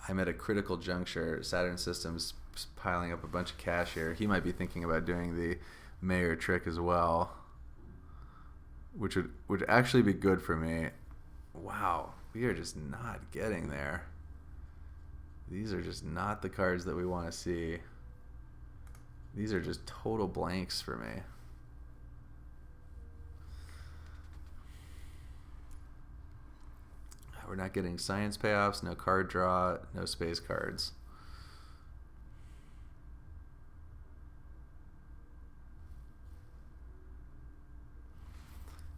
I'm at a critical juncture. Saturn Systems piling up a bunch of cash here. He might be thinking about doing the mayor trick as well, which would actually be good for me. Wow, we are just not getting there. These are just not the cards that we want to see. These are just total blanks for me. We're not getting science payoffs, no card draw, no space cards.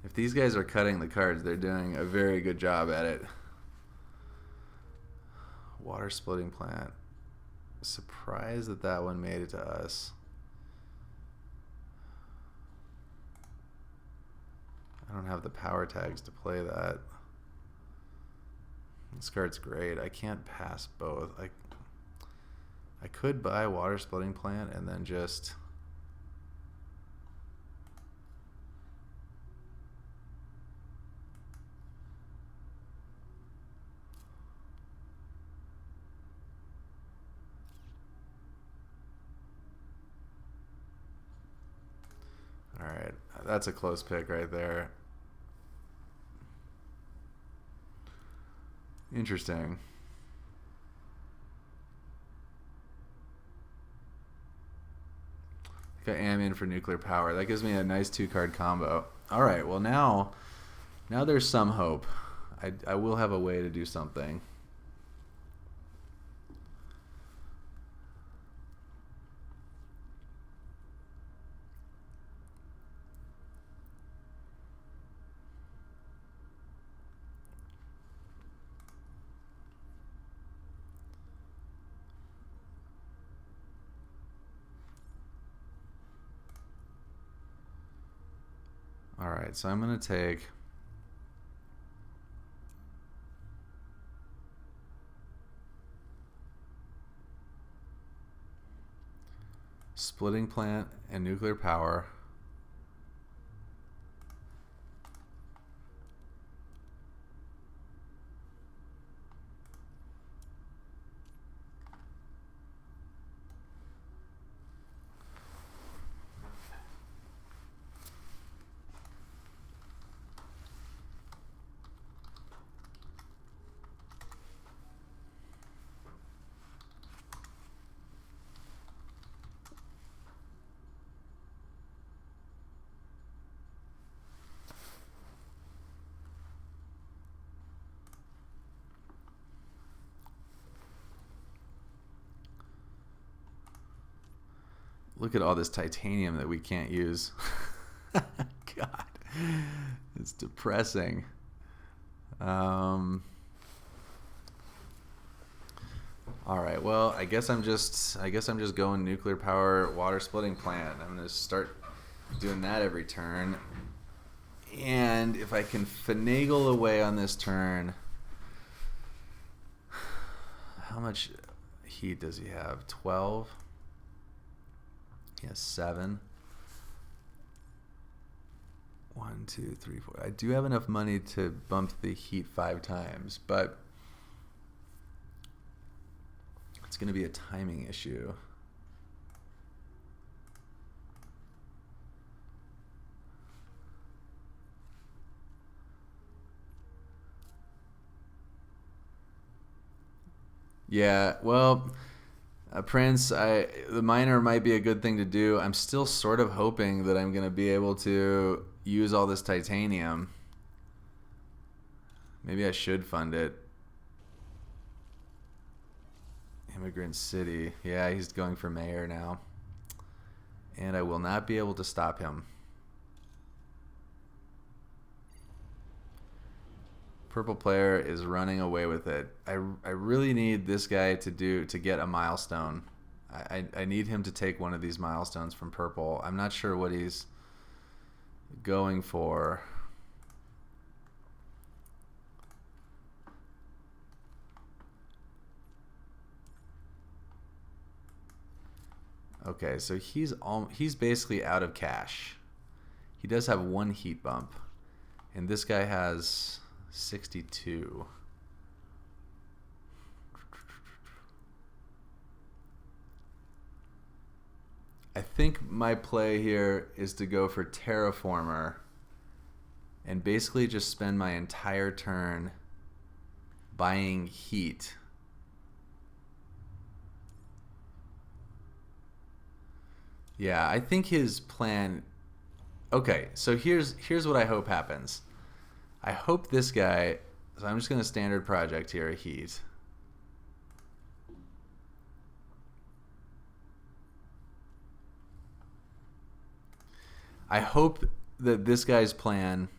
If these guys are cutting the cards, they're doing a very good job at it. Water splitting plant. Surprised that that one made it to us. I don't have the power tags to play that. This card's great. I can't pass both. I could buy water splitting plant and then just all right, that's a close pick right there. Interesting. I think I am in for nuclear power. That gives me a nice 2-card combo. All right, well now there's some hope. I will have a way to do something. All right, so I'm going to take splitting plant and nuclear power. Look at all this titanium that we can't use. God, it's depressing. All right, well, I guess I'm just going nuclear power, water splitting plant. I'm gonna start doing that every turn, and if I can finagle away on this turn, how much heat does he have? 12. He has 7. 1, 2, 3, 4. I do have enough money to bump the heat 5 times, but it's going to be a timing issue. Yeah, well, Prince, the miner might be a good thing to do. I'm still sort of hoping that I'm going to be able to use all this titanium. Maybe I should fund it. Immigrant City. Yeah, he's going for mayor now. And I will not be able to stop him. Purple player is running away with it. I really need this guy to get a milestone. I need him to take one of these milestones from purple. I'm not sure what he's going for. Okay, so he's basically out of cash. He does have 1 heat bump, and this guy has 62. I think my play here is to go for Terraformer and basically just spend my entire turn buying heat. Yeah, I think his plan... Okay, so here's what I hope happens. I hope this guy... So I'm just going to standard project here, heat. I hope that this guy's plan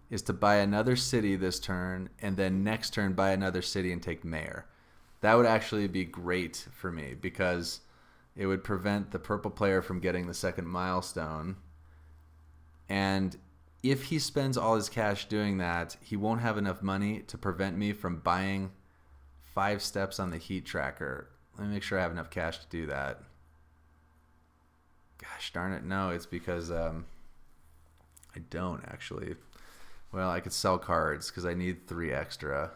is to buy another city this turn, and then next turn buy another city and take mayor. That would actually be great for me, because it would prevent the purple player from getting the second milestone. And if he spends all his cash doing that, he won't have enough money to prevent me from buying 5 steps on the heat tracker. Let me make sure I have enough cash to do that. Gosh darn it, no, it's because I don't actually. Well, I could sell cards because I need 3 extra.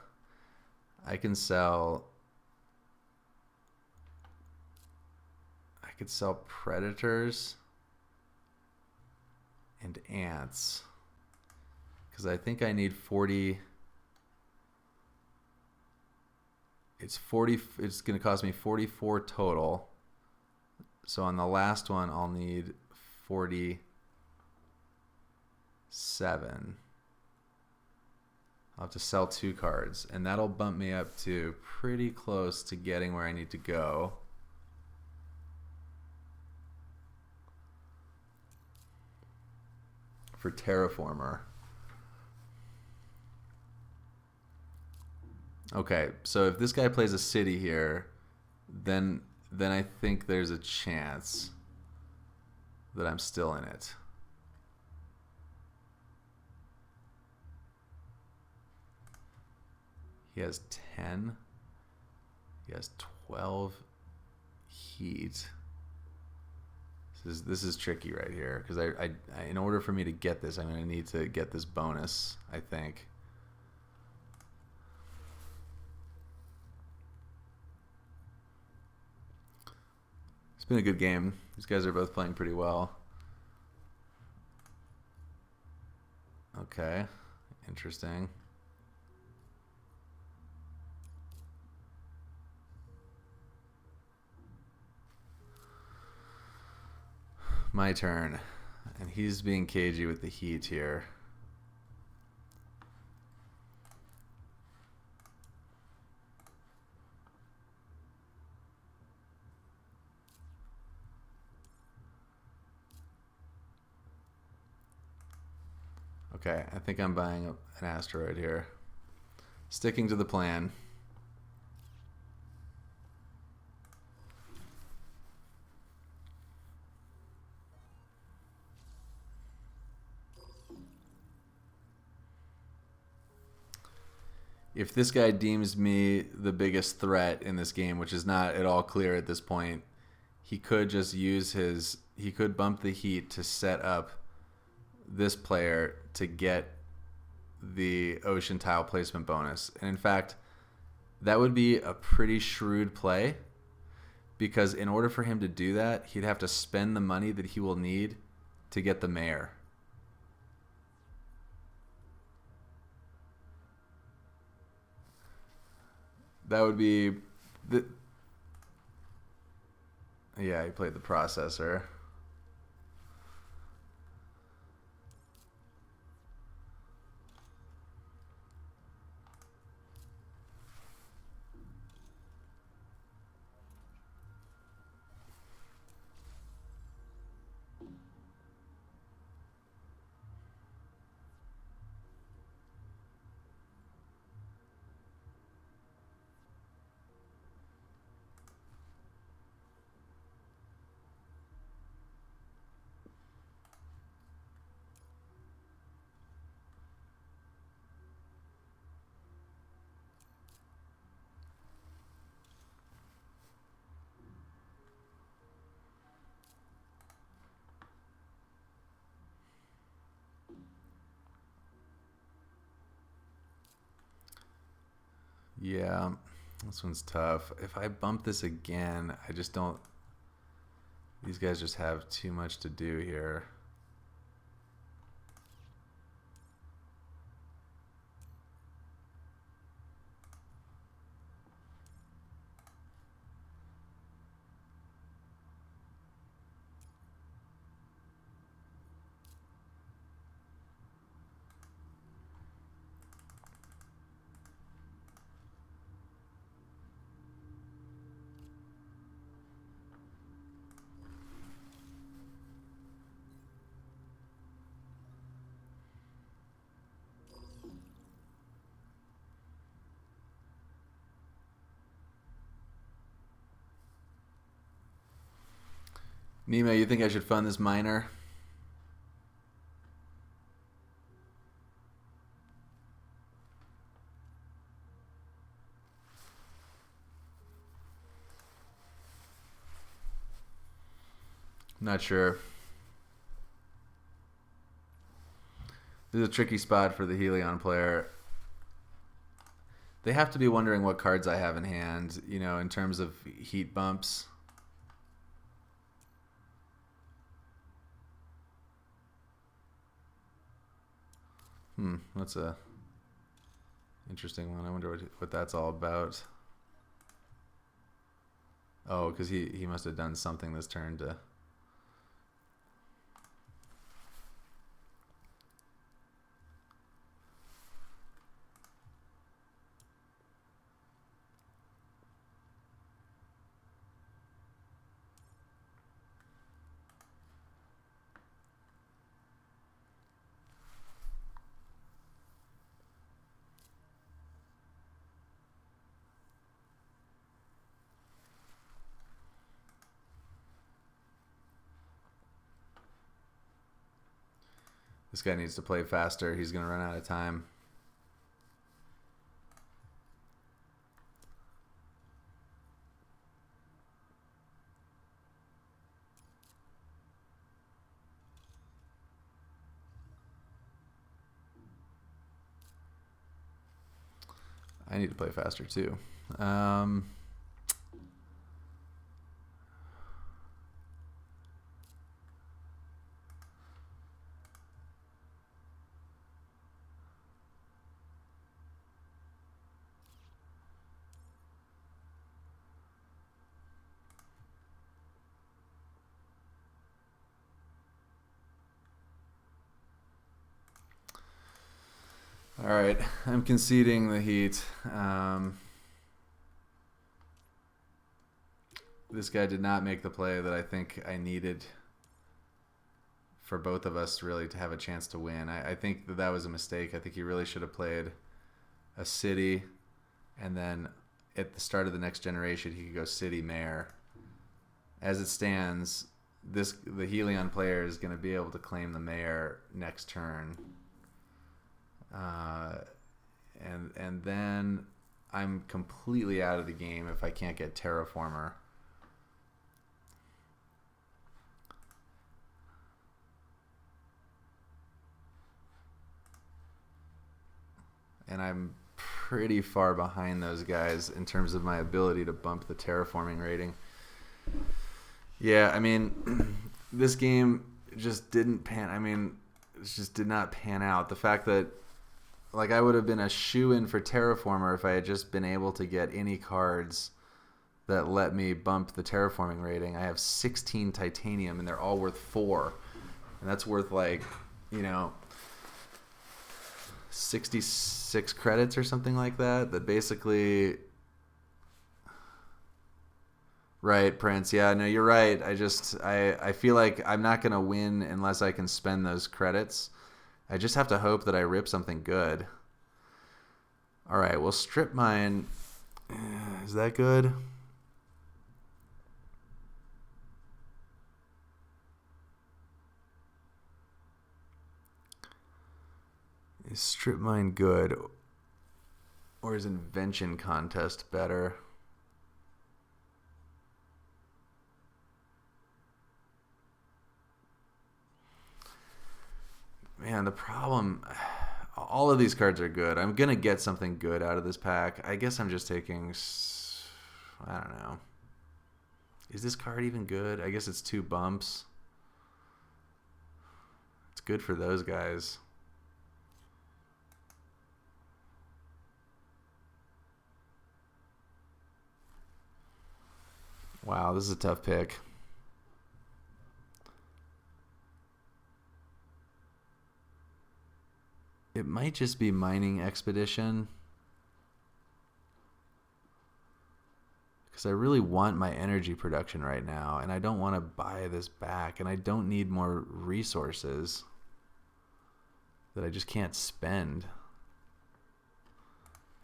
I could sell predators and ants because I think I need 40. It's going to cost me 44 total. So on the last one, I'll need 47. I'll have to sell 2 cards, and that'll bump me up to pretty close to getting where I need to go. For Terraformer. Okay, so if this guy plays a city here, then I think there's a chance that I'm still in it. He has 10. He has 12 heat. This is tricky right here because I in order for me to get this, I'm going to need to get this bonus, I think. It's been a good game. These guys are both playing pretty well. Okay, interesting. My turn. And he's being cagey with the heat here. Okay, I think I'm buying an asteroid here. Sticking to the plan. If this guy deems me the biggest threat in this game, which is not at all clear at this point, he could just use he could bump the heat to set up this player to get the ocean tile placement bonus. And in fact, that would be a pretty shrewd play, because in order for him to do that, he'd have to spend the money that he will need to get the mayor. That would be yeah, he played the processor. Yeah, this one's tough. If I bump this again, I just don't... These guys just have too much to do here. Nima, you think I should fund this miner? Not sure. This is a tricky spot for the Helion player. They have to be wondering what cards I have in hand, you know, in terms of heat bumps. That's a interesting one. I wonder what that's all about. Oh, because he must have done something this turn to... This guy needs to play faster. He's going to run out of time. I need to play faster too. All right, I'm conceding the heat. This guy did not make the play that I think I needed for both of us really to have a chance to win. I think that was a mistake. I think he really should have played a city, and then at the start of the next generation, he could go city mayor. As it stands, the Helion player is going to be able to claim the mayor next turn. And then I'm completely out of the game if I can't get Terraformer. And I'm pretty far behind those guys in terms of my ability to bump the Terraforming rating. Yeah, I mean, this game just didn't it just did not pan out. The fact that, like, I would have been a shoo-in for Terraformer if I had just been able to get any cards that let me bump the Terraforming rating. I have 16 titanium, and they're all worth 4. And that's worth, like, 66 credits or something like that. That basically... Right, Prince. Yeah, no, you're right. I feel like I'm not going to win unless I can spend those credits. I just have to hope that I rip something good. All right, well, strip mine. Is that good? Is strip mine good? Or is invention contest better? Man, the problem... all of these cards are good. I'm going to get something good out of this pack. I guess I'm just taking, I don't know. Is this card even good? I guess it's 2 bumps. It's good for those guys. Wow, this is a tough pick. It might just be Mining Expedition. Because I really want my energy production right now, and I don't want to buy this back, and I don't need more resources that I just can't spend.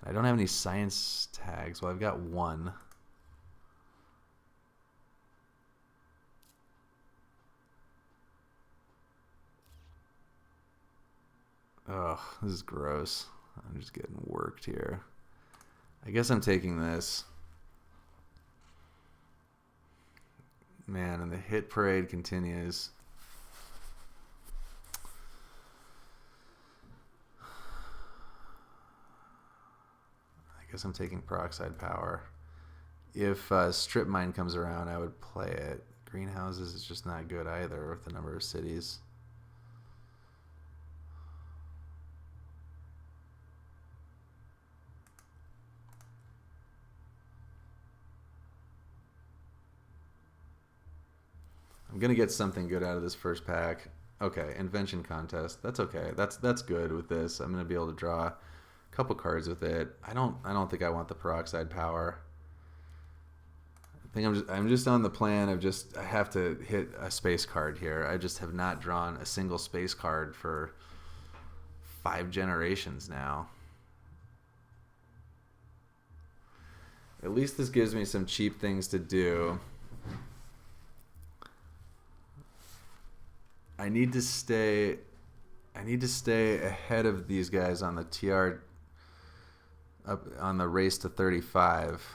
I don't have any science tags. Well, I've got 1. Ugh, this is gross. I'm just getting worked here. I guess I'm taking this. Man, and the hit parade continues. I guess I'm taking Peroxide Power. If Strip Mine comes around, I would play it. Greenhouses is just not good either with the number of cities. I'm gonna get something good out of this first pack. Okay, Invention Contest. That's okay. That's good with this. I'm gonna be able to draw a couple cards with it. I don't think I want the Peroxide Power. I think I'm just on the plan of I have to hit a space card here. I just have not drawn a single space card for 5 generations now. At least this gives me some cheap things to do. I need to stay ahead of these guys on the TR, up on the race to 35.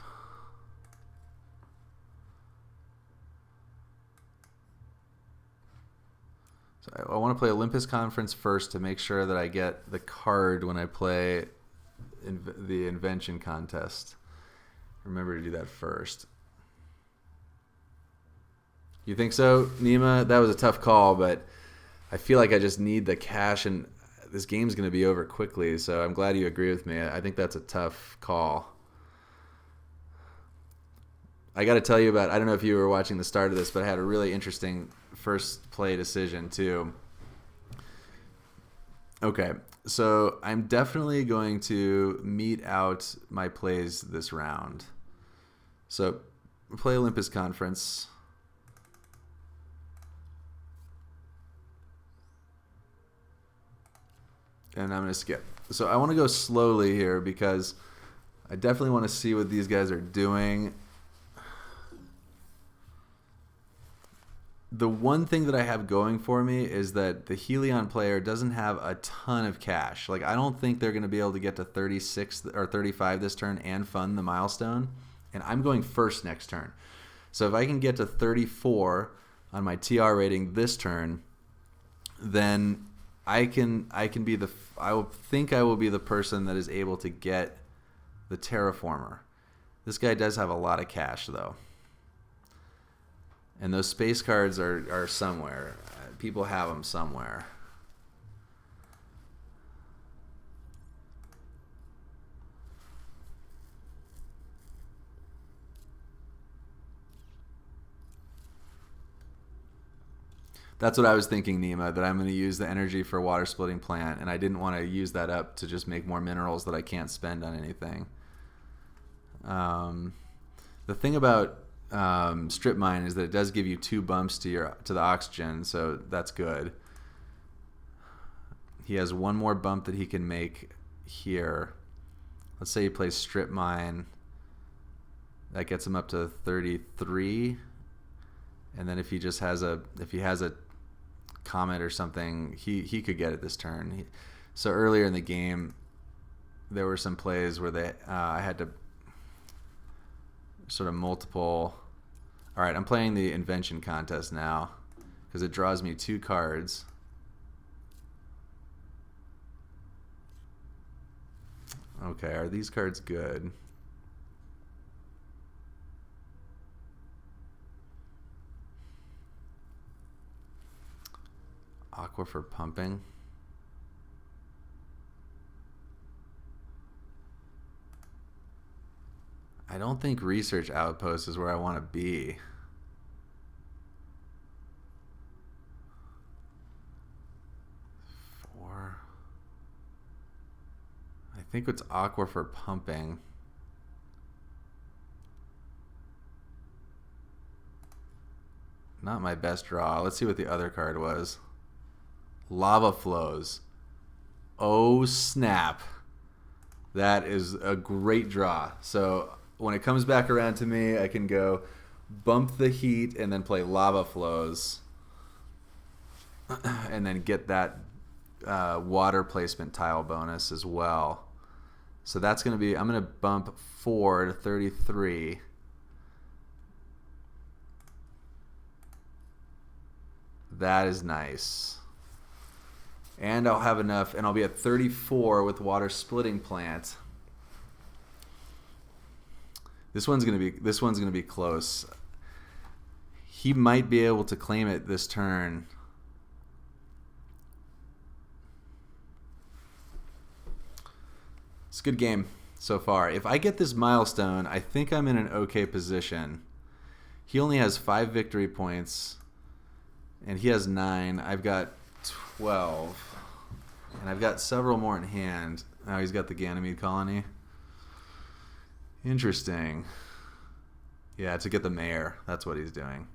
So I want to play Olympus Conference first to make sure that I get the card when I play the Invention Contest. Remember to do that first. You think so, Nima? That was a tough call, but I feel like I just need the cash, and this game's going to be over quickly, so I'm glad you agree with me. I think that's a tough call. I got to tell you about, I don't know if you were watching the start of this, but I had a really interesting first play decision, too. Okay, so I'm definitely going to meet out my plays this round. So, play Olympus Conference. And I'm going to skip. So I want to go slowly here because I definitely want to see what these guys are doing. The one thing that I have going for me is that the Helion player doesn't have a ton of cash. Like, I don't think they're going to be able to get to 36 or 35 this turn and fund the milestone. And I'm going first next turn. So if I can get to 34 on my TR rating this turn, then I will be the person that is able to get the Terraformer. This guy does have a lot of cash, though. And those space cards are somewhere. People have them somewhere. That's what I was thinking, Nima, that I'm going to use the energy for water splitting plant, and I didn't want to use that up to just make more minerals that I can't spend on anything. The thing about strip mine is that it does give you 2 bumps to the oxygen, so that's good. He has 1 more bump that he can make here. Let's say he plays strip mine. That gets him up to 33. And then if he has a comet or something, he could get it this turn. So earlier in the game, there were some plays where I had to sort of multiple. All right, I'm playing the Invention Contest now because it draws me 2 cards. Okay, are these cards good? Aqua for pumping. I don't think research outpost is where I want to be. I think it's aqua for pumping. Not my best draw. Let's see what the other card was. Lava flows. Oh, snap. That is a great draw. So when it comes back around to me, I can go bump the heat and then play lava flows. And then get that water placement tile bonus as well. So that's going to be, I'm going to bump 4 to 33. That is nice. And I'll have enough, and I'll be at 34 with water splitting plant. This one's gonna be close. He might be able to claim it this turn. It's a good game so far. If I get this milestone, I think I'm in an okay position. He only has 5 victory points, and he has 9. I've got 12, and I've got several more in hand. Now he's got the Ganymede colony. Interesting. Yeah, to get the mayor. That's what he's doing.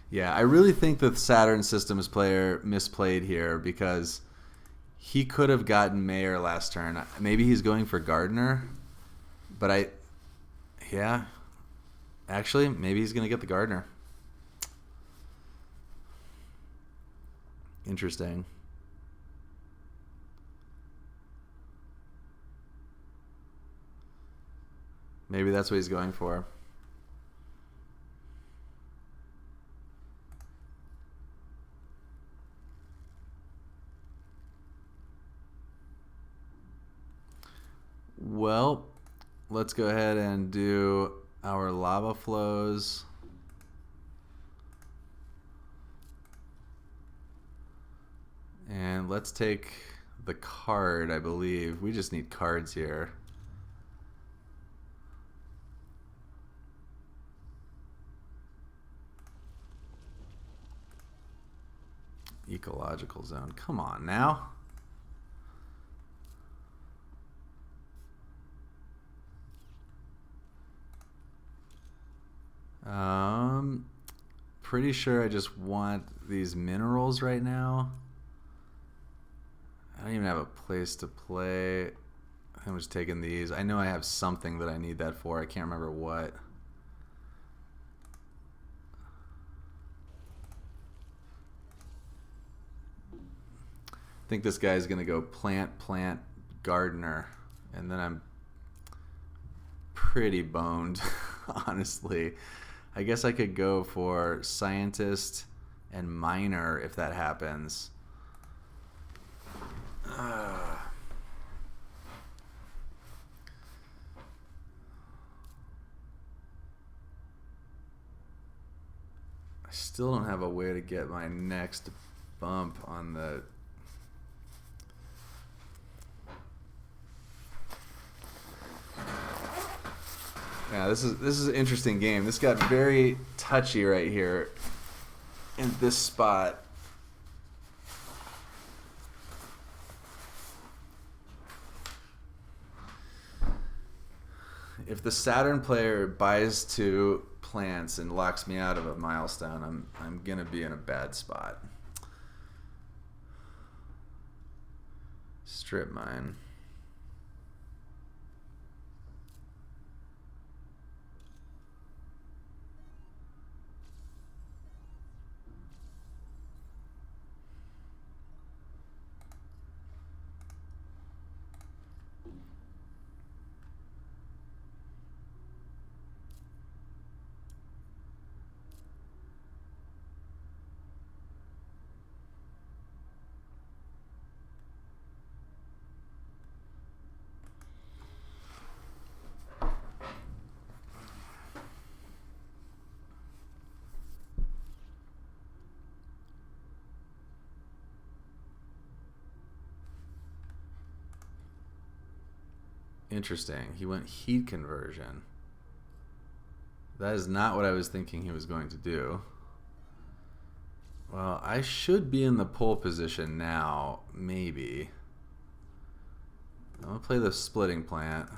Yeah, I really think the Saturn Systems player misplayed here because he could have gotten mayor last turn. Maybe he's going for Gardener, but yeah, actually, maybe he's going to get the Gardener. Interesting. Maybe that's what he's going for. Well, let's go ahead and do our lava flows. And let's take the card, I believe. We just need cards here. Ecological zone. Come on now. Pretty sure I just want these minerals right now. I don't even have a place to play. I'm just taking these. I know I have something that I need that for. I can't remember what. I think this guy's going to go plant, gardener. And then I'm pretty boned, honestly. I guess I could go for scientist and miner if that happens. I still don't have a way to get my next bump on the... Yeah, this is an interesting game. This got very touchy right here in this spot. If the Saturn player buys 2 plants and locks me out of a milestone, I'm gonna be in a bad spot. Strip mine. Interesting. He went heat conversion. That is not what I was thinking he was going to do. Well, I should be in the pole position now, maybe. I'm going to play the splitting plant.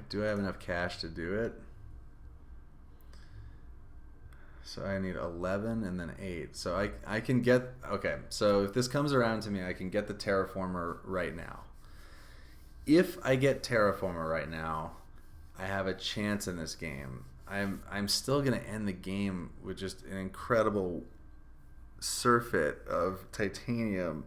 Do I have enough cash to do it? So I need 11 and then 8. So I can get... Okay, so if this comes around to me, I can get the Terraformer right now. If I get Terraformer right now, I have a chance in this game. I'm still going to end the game with just an incredible surfeit of titanium.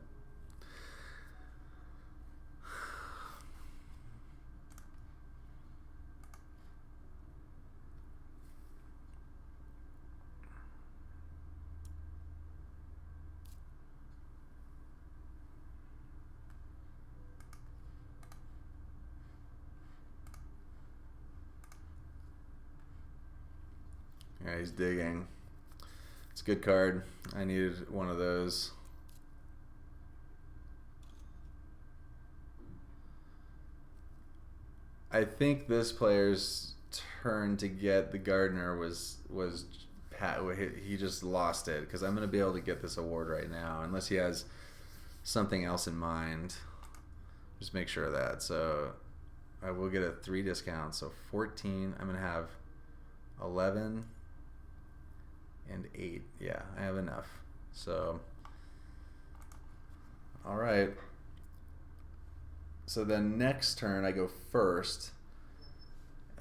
Yeah, he's digging. It's a good card. I needed one of those. I think this player's turn to get the gardener was he just lost it, because I'm going to be able to get this award right now unless he has something else in mind. Just make sure of that. So I will get a 3 discount. So 14. I'm going to have 11 and 8. Yeah, I have enough. So, all right. So then next turn I go first,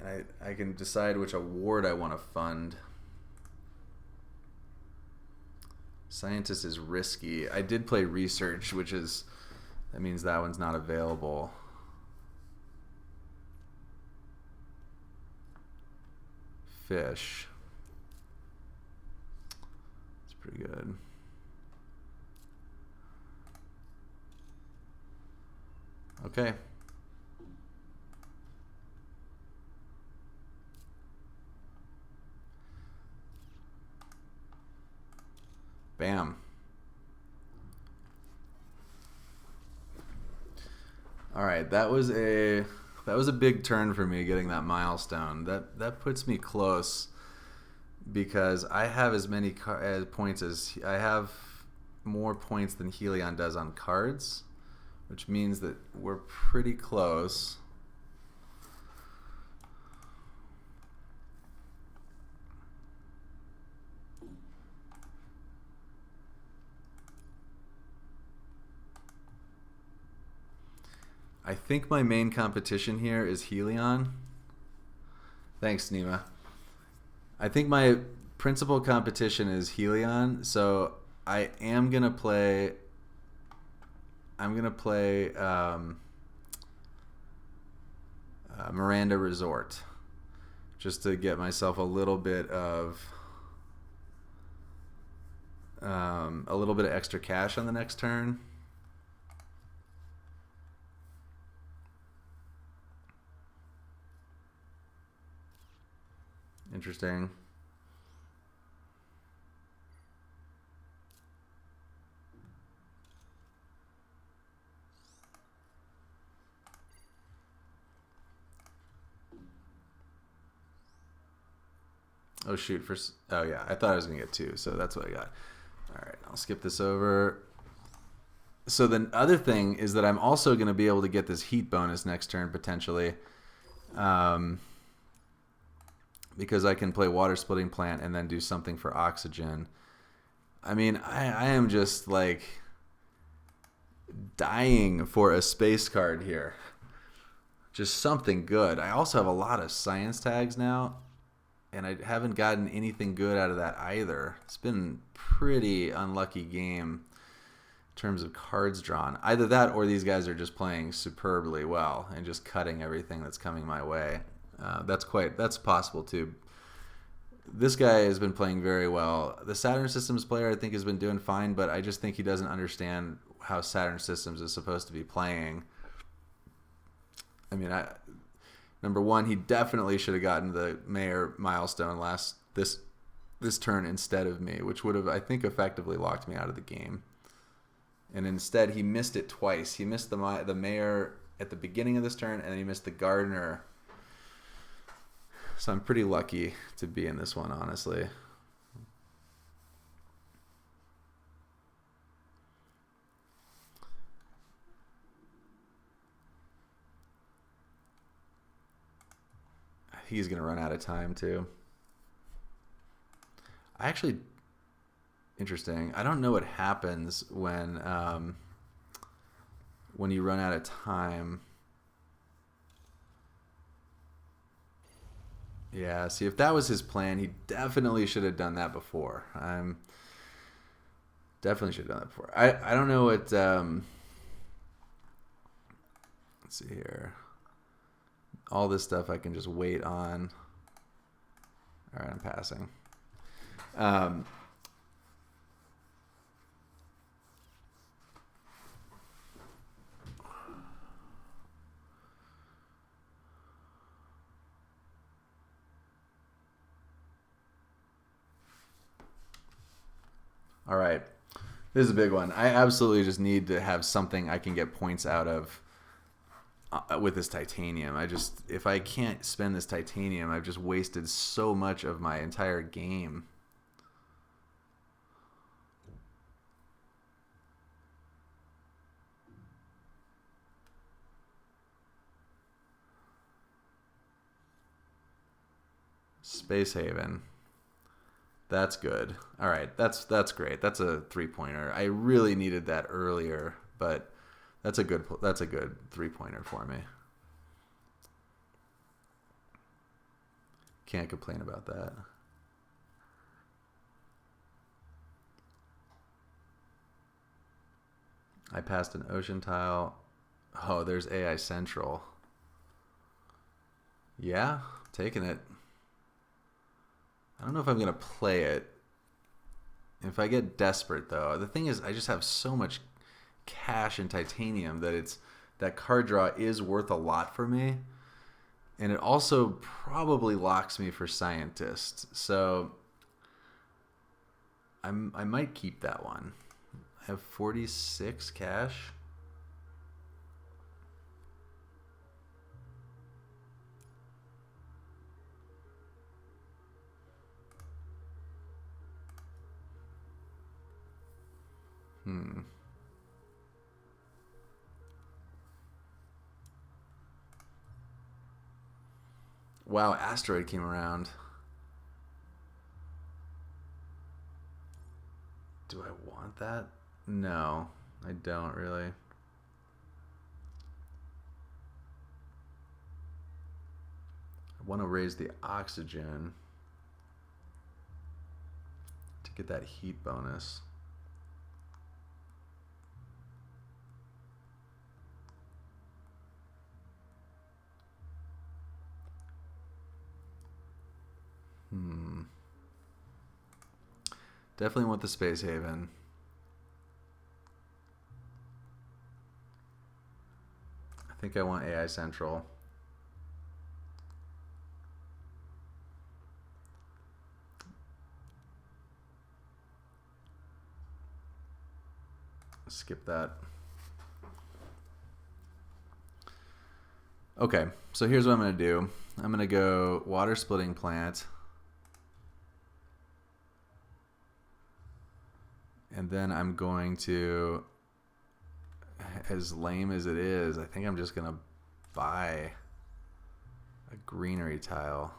and I can decide which award I want to fund. Scientist is risky. I did play research, that means that one's not available. Fish. It's pretty good. Okay. Bam. All right, that was a big turn for me, getting that milestone. That puts me close, because I have as many points as I have more points than Helion does on cards, which means that we're pretty close. I think my main competition here is Helion. Thanks, Nima. I think my principal competition is Helion, so I am gonna play. I'm gonna play Miranda Resort, just to get myself a little bit of extra cash on the next turn. Interesting. Oh shoot! Oh yeah, I thought I was gonna get 2, so that's what I got. All right, I'll skip this over. So the other thing is that I'm also gonna be able to get this heat bonus next turn potentially. Because I can play water splitting plant and then do something for oxygen. I mean, I am just like dying for a space card here. Just something good. I also have a lot of science tags now, and I haven't gotten anything good out of that either. It's been a pretty unlucky game in terms of cards drawn. Either that or these guys are just playing superbly well and just cutting everything that's coming my way. That's possible too. this guy has been playing very well. The Saturn Systems player, I think, has been doing fine, but I just think he doesn't understand how Saturn Systems is supposed to be playing. I mean, number one, he definitely should have gotten the mayor milestone this turn instead of me, which would have, I think, effectively locked me out of the game. And instead, he missed it twice. He missed the mayor at the beginning of this turn, and then he missed the gardener. So I'm pretty lucky to be in this one, honestly. He's going to run out of time, too. Interesting. I don't know what happens when you run out of time. Yeah, see, if that was his plan, he definitely should have done that before. Definitely should have done that before. I don't know what... let's see here. All this stuff I can just wait on. All right, I'm passing. All right. This is a big one. I absolutely just need to have something I can get points out of with this titanium. If I can't spend this titanium, I've just wasted so much of my entire game. Space Haven. That's good. All right, that's great. That's a 3-pointer. I really needed that earlier, but that's a good 3-pointer for me. Can't complain about that. I passed an ocean tile. Oh, there's AI Central. Yeah, taking it. I don't know if I'm going to play it. If I get desperate, though. The thing is, I just have so much cash in titanium that card draw is worth a lot for me. And it also probably locks me for scientist. So I might keep that one. I have 46 cash. Wow, asteroid came around. Do I want that? No, I don't really. I want to raise the oxygen to get that heat bonus. Definitely want the Space Haven. I think I want AI Central. Skip that. Okay, so here's what I'm going to do. I'm going to go water splitting plant. And then I'm going to, as lame as it is, I think I'm just going to buy a greenery tile.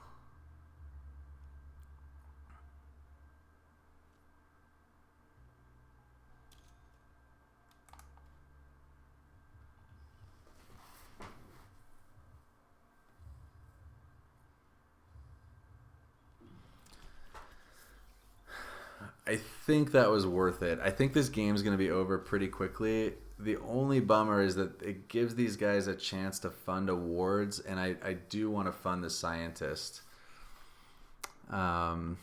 I think that was worth it. I think this game's going to be over pretty quickly. The only bummer is that it gives these guys a chance to fund awards, and I do want to fund the scientist. Um,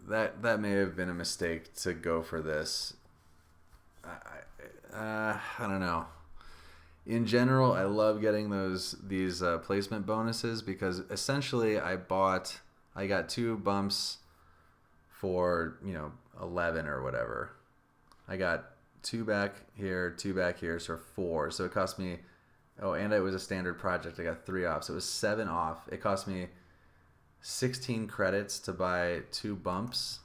that may have been a mistake to go for this. I don't know. In general, I love getting these placement bonuses because essentially I got 2 bumps for 11 or whatever. I got 2 back here, 2 back here, so 4. So it cost me. Oh, and it was a standard project. I got 3 off, so it was 7 off. It cost me 16 credits to buy 2 bumps.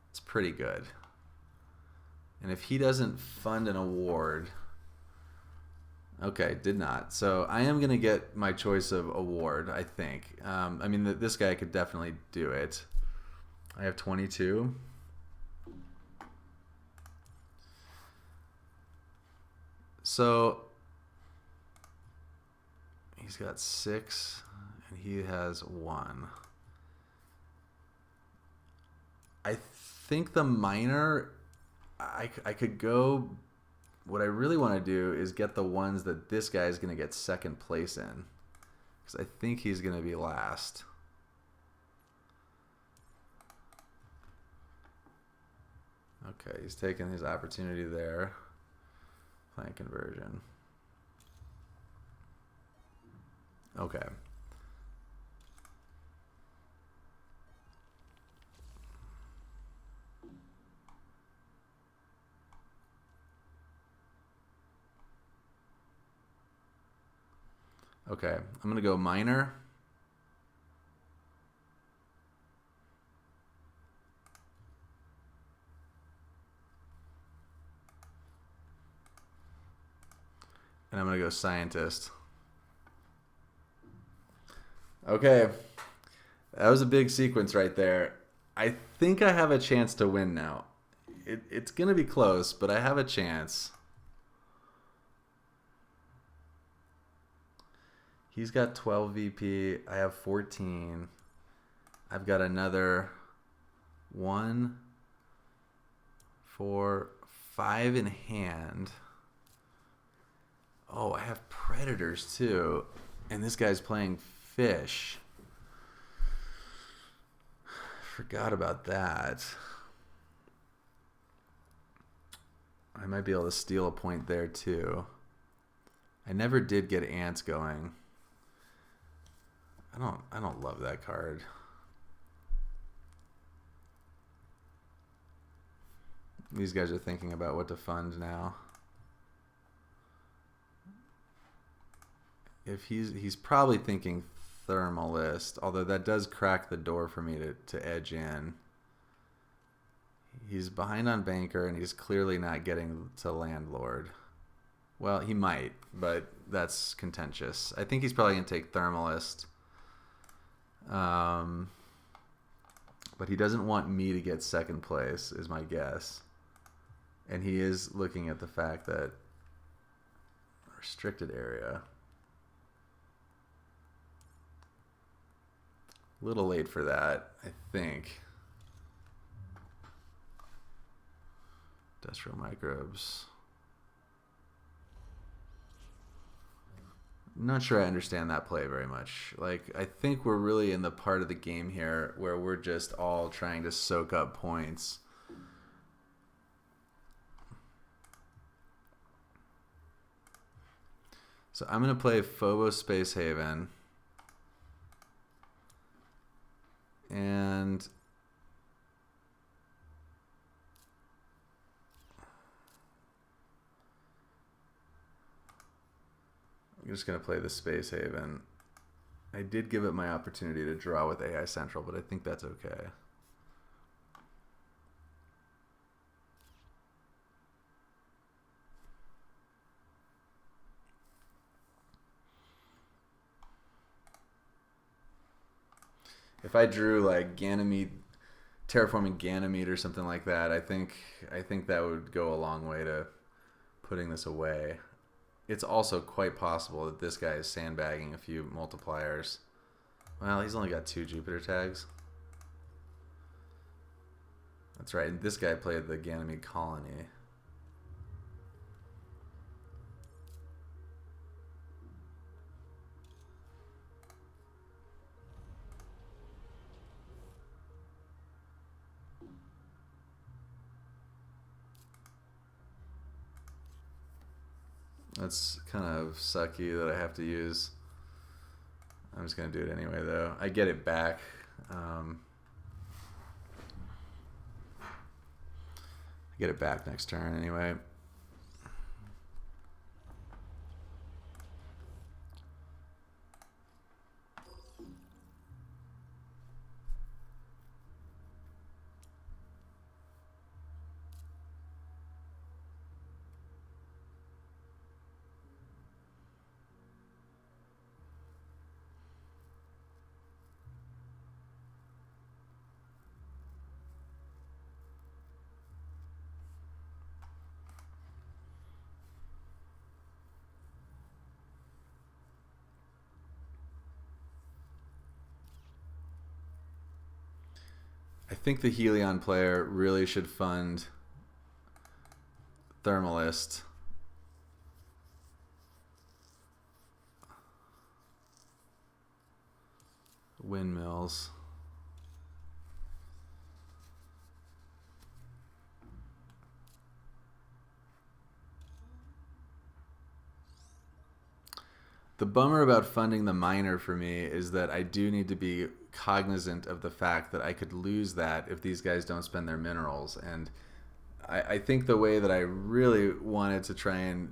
It's pretty good. And if he doesn't fund an award, okay, did not. So I am gonna get my choice of award. I think. I mean, this guy could definitely do it. I have 22. So he's got 6, and he has 1. I think the minor, I could go. What I really want to do is get the ones that this guy is going to get second place in, because I think he's going to be last. Okay, he's taking his opportunity there. Plan conversion. Okay. Okay, I'm going to go minor. And I'm going to go scientist. Okay, that was a big sequence right there. I think I have a chance to win now. It's going to be close, but I have a chance. He's got 12 VP. I have 14. I've got another 1, 4, 5 in hand. Oh, I have predators too. And this guy's playing fish. Forgot about that. I might be able to steal a point there too. I never did get ants going. I don't love that card. These guys are thinking about what to fund now. If he's probably thinking Thermalist, although that does crack the door for me to edge in. He's behind on Banker, and he's clearly not getting to Landlord. Well, he might, but that's contentious. I think he's probably going to take Thermalist. But he doesn't want me to get second place, is my guess. And he is looking at the fact that restricted area. A little late for that, I think. Industrial microbes. Not sure I understand that play very much. Like, I think we're really in the part of the game here where we're just all trying to soak up points. So I'm going to play Phobos Space Haven. And I'm just going to play the Space Haven. I did give it my opportunity to draw with AI Central, but I think that's okay. If I drew like Ganymede, Terraforming Ganymede or something like that, I think that would go a long way to putting this away. It's also quite possible that this guy is sandbagging a few multipliers. Well, he's only got 2 Jupiter tags. That's right. And this guy played the Ganymede Colony. That's kind of sucky that I have to use. I'm just going to do it anyway, though. I get it back. I get it back next turn anyway. I think the Helion player really should fund Thermalist. Windmills. The bummer about funding the miner for me is that I do need to be cognizant of the fact that I could lose that if these guys don't spend their minerals. And I think the way that I really wanted to try and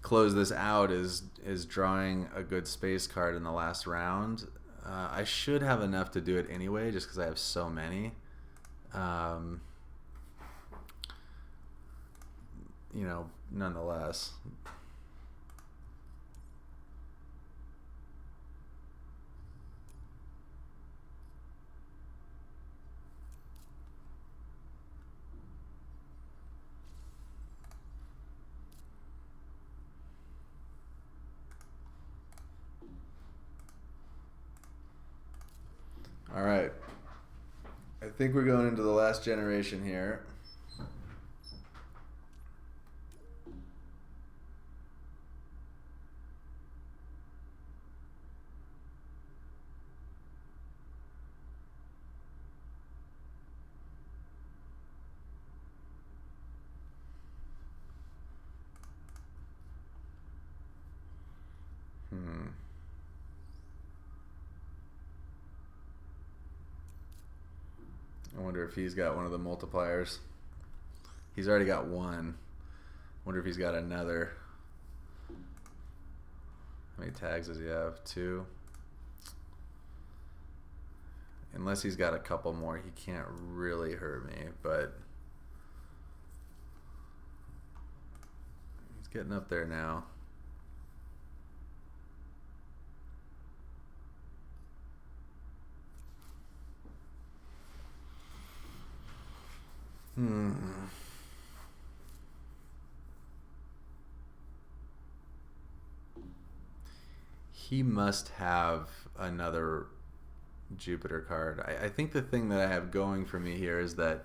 close this out is drawing a good space card in the last round. I should have enough to do it anyway, just because I have so many. Nonetheless. All right. I think we're going into the last generation here. I wonder if he's got one of the multipliers. He's already got one. Wonder if he's got another. How many tags does he have? 2. Unless he's got a couple more, he can't really hurt me, but he's getting up there now. He must have another Jupiter card. I think the thing that I have going for me here is that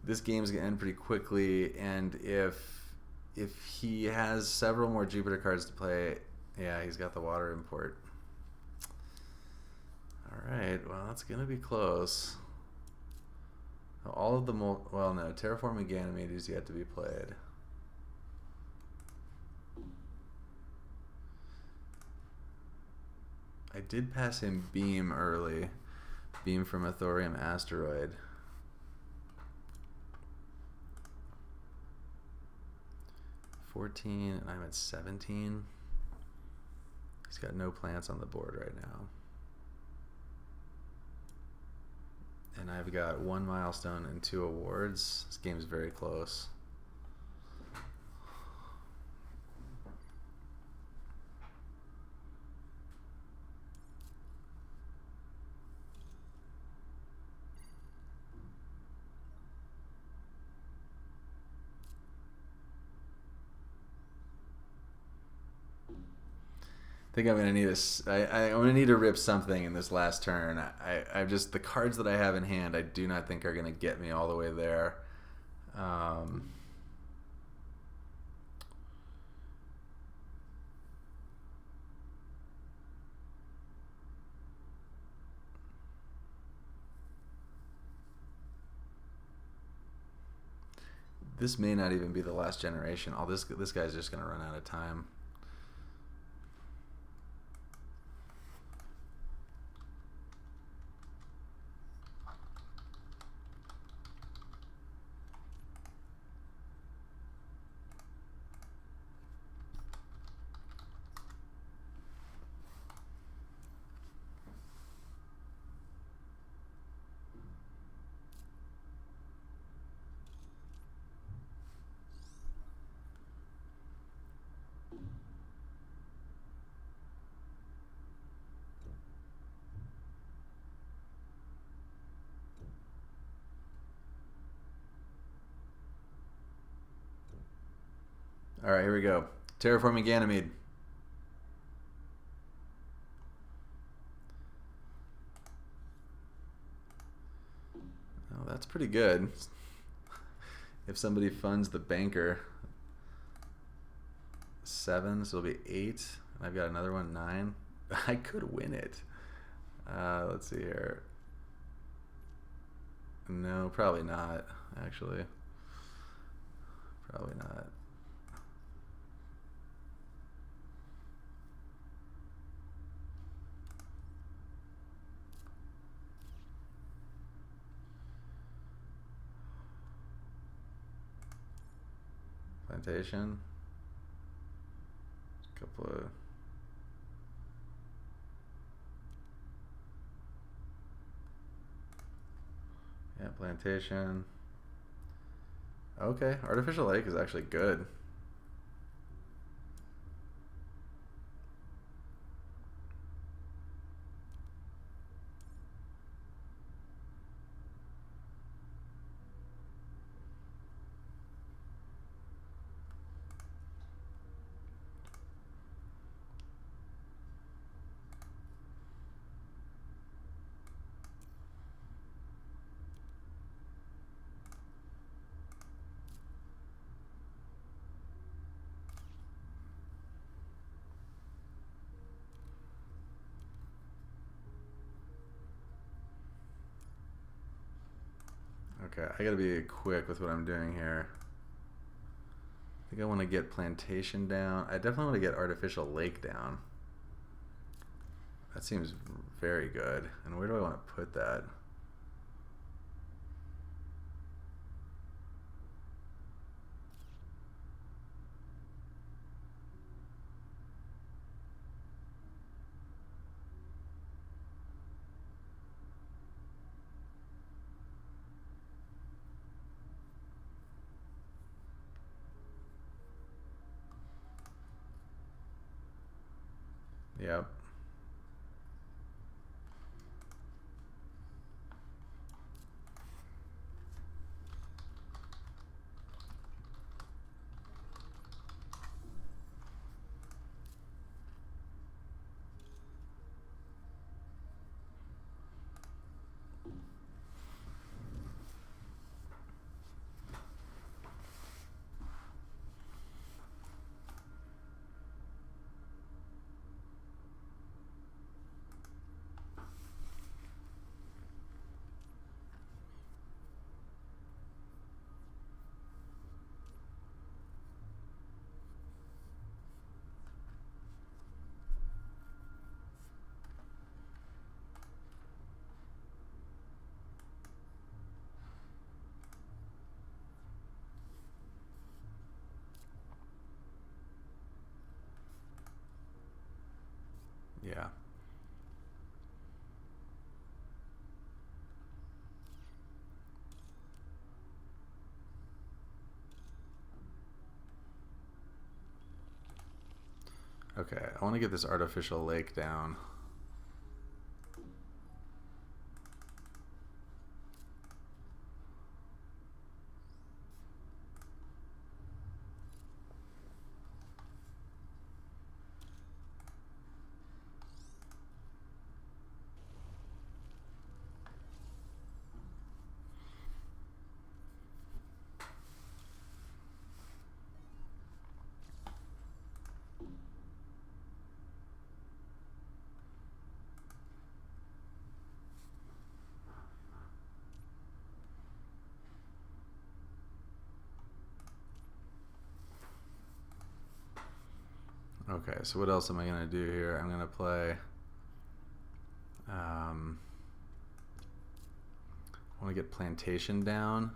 this game's gonna end pretty quickly, and if he has several more Jupiter cards to play, yeah, he's got the water import. All right, well, that's gonna be close. All of the Terraforming Ganymede is yet to be played. I did pass him Beam early. Beam from a thorium asteroid. 14, and I'm at 17. He's got no plants on the board right now. And I've got 1 milestone and 2 awards. This game's very close. think I'm gonna need I'm gonna need to rip something in this last turn. I just the cards that I have in hand, I do not think are gonna get me all the way there. This may not even be the last generation. This guy's just gonna run out of time. All right, here we go. Terraforming Ganymede. Oh, that's pretty good. If somebody funds the banker. 7, so it'll be 8. I've got another one, 9. I could win it. Let's see here. No, probably not, actually. Probably not. Plantation. Couple of plantation. Okay, artificial lake is actually good. Okay, I gotta be quick with what I'm doing here. I think I want to get plantation down. I definitely want to get artificial lake down. That seems very good. And where do I want to put that? Yep. Yeah. Okay, I want to get this artificial lake down. Okay, so what else am I going to do here? I'm going to play... I want to get Plantation down.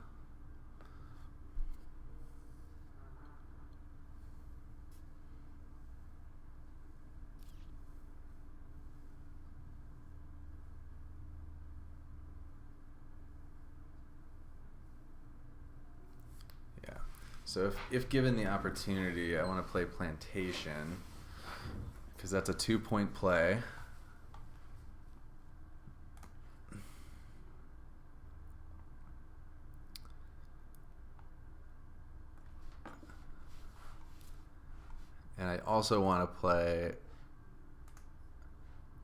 Yeah. So if given the opportunity, I want to play Plantation because that's a 2-point play. And I also want to play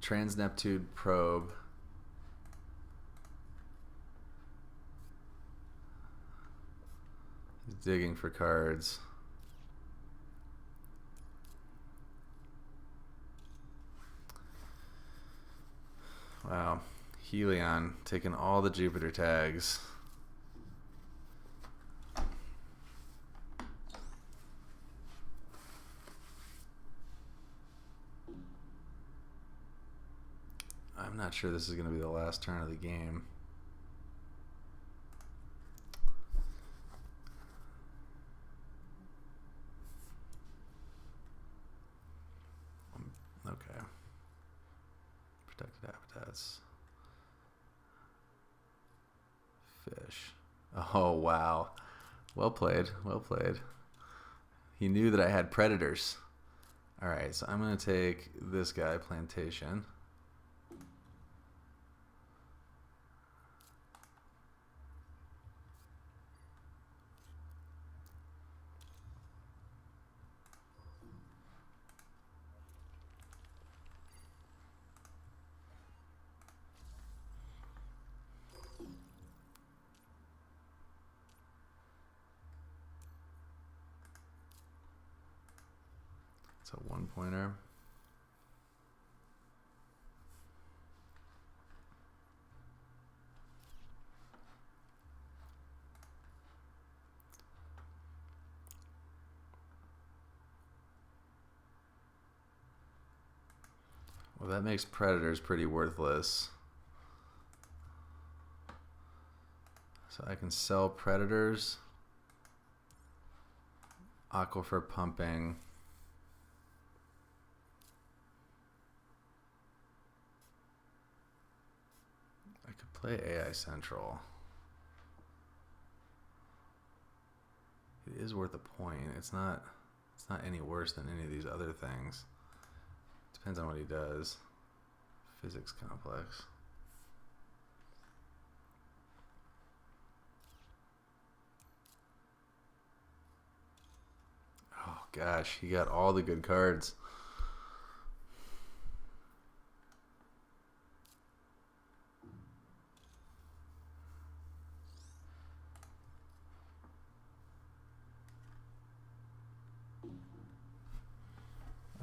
Trans-Neptune Probe. He's digging for cards. Wow. Helion taking all the Jupiter tags. I'm not sure this is going to be the last turn of the game. Okay. Protected habitats. Fish. Oh, wow. Well played. Well played. He knew that I had predators. All right, so I'm going to take this guy, Plantation. It's a 1-pointer. Well, that makes predators pretty worthless. So I can sell predators. Aquifer pumping. I could play AI Central. It is worth a point. It's not any worse than any of these other things. Depends on what he does. Physics complex. Oh gosh, he got all the good cards.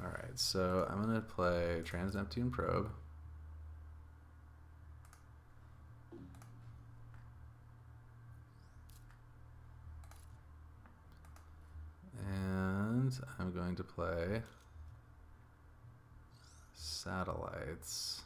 Alright, so I'm going to play Trans-Neptune Probe. And I'm going to play Satellites.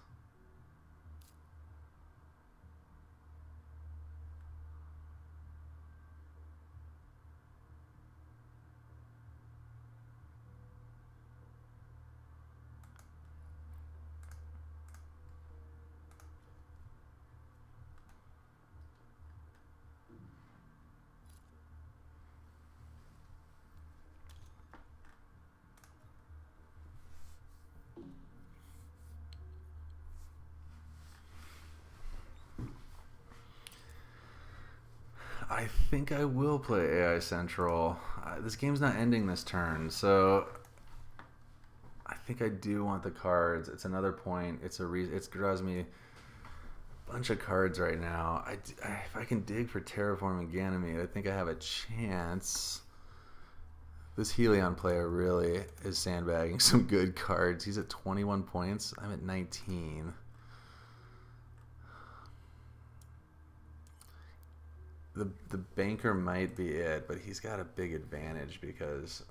I think I will play AI Central. This game's not ending this turn, so I think I do want the cards. It's another point. It's a reason. It draws me a bunch of cards right now. If I can dig for Terraforming Ganymede, I think I have a chance. This Helion player really is sandbagging some good cards. He's at 21 points. I'm at 19. The banker might be it, but he's got a big advantage because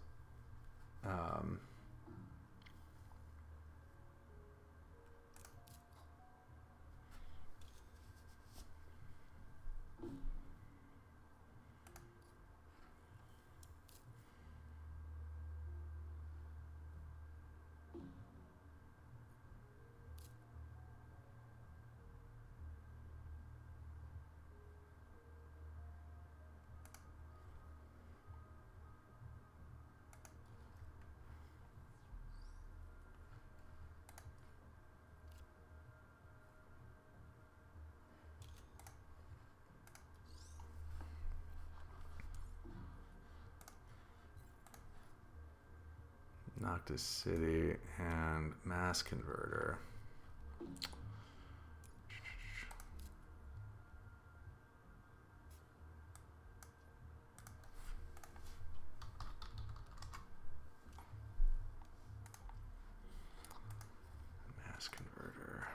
Noctis City and Mass Converter. Mass Converter.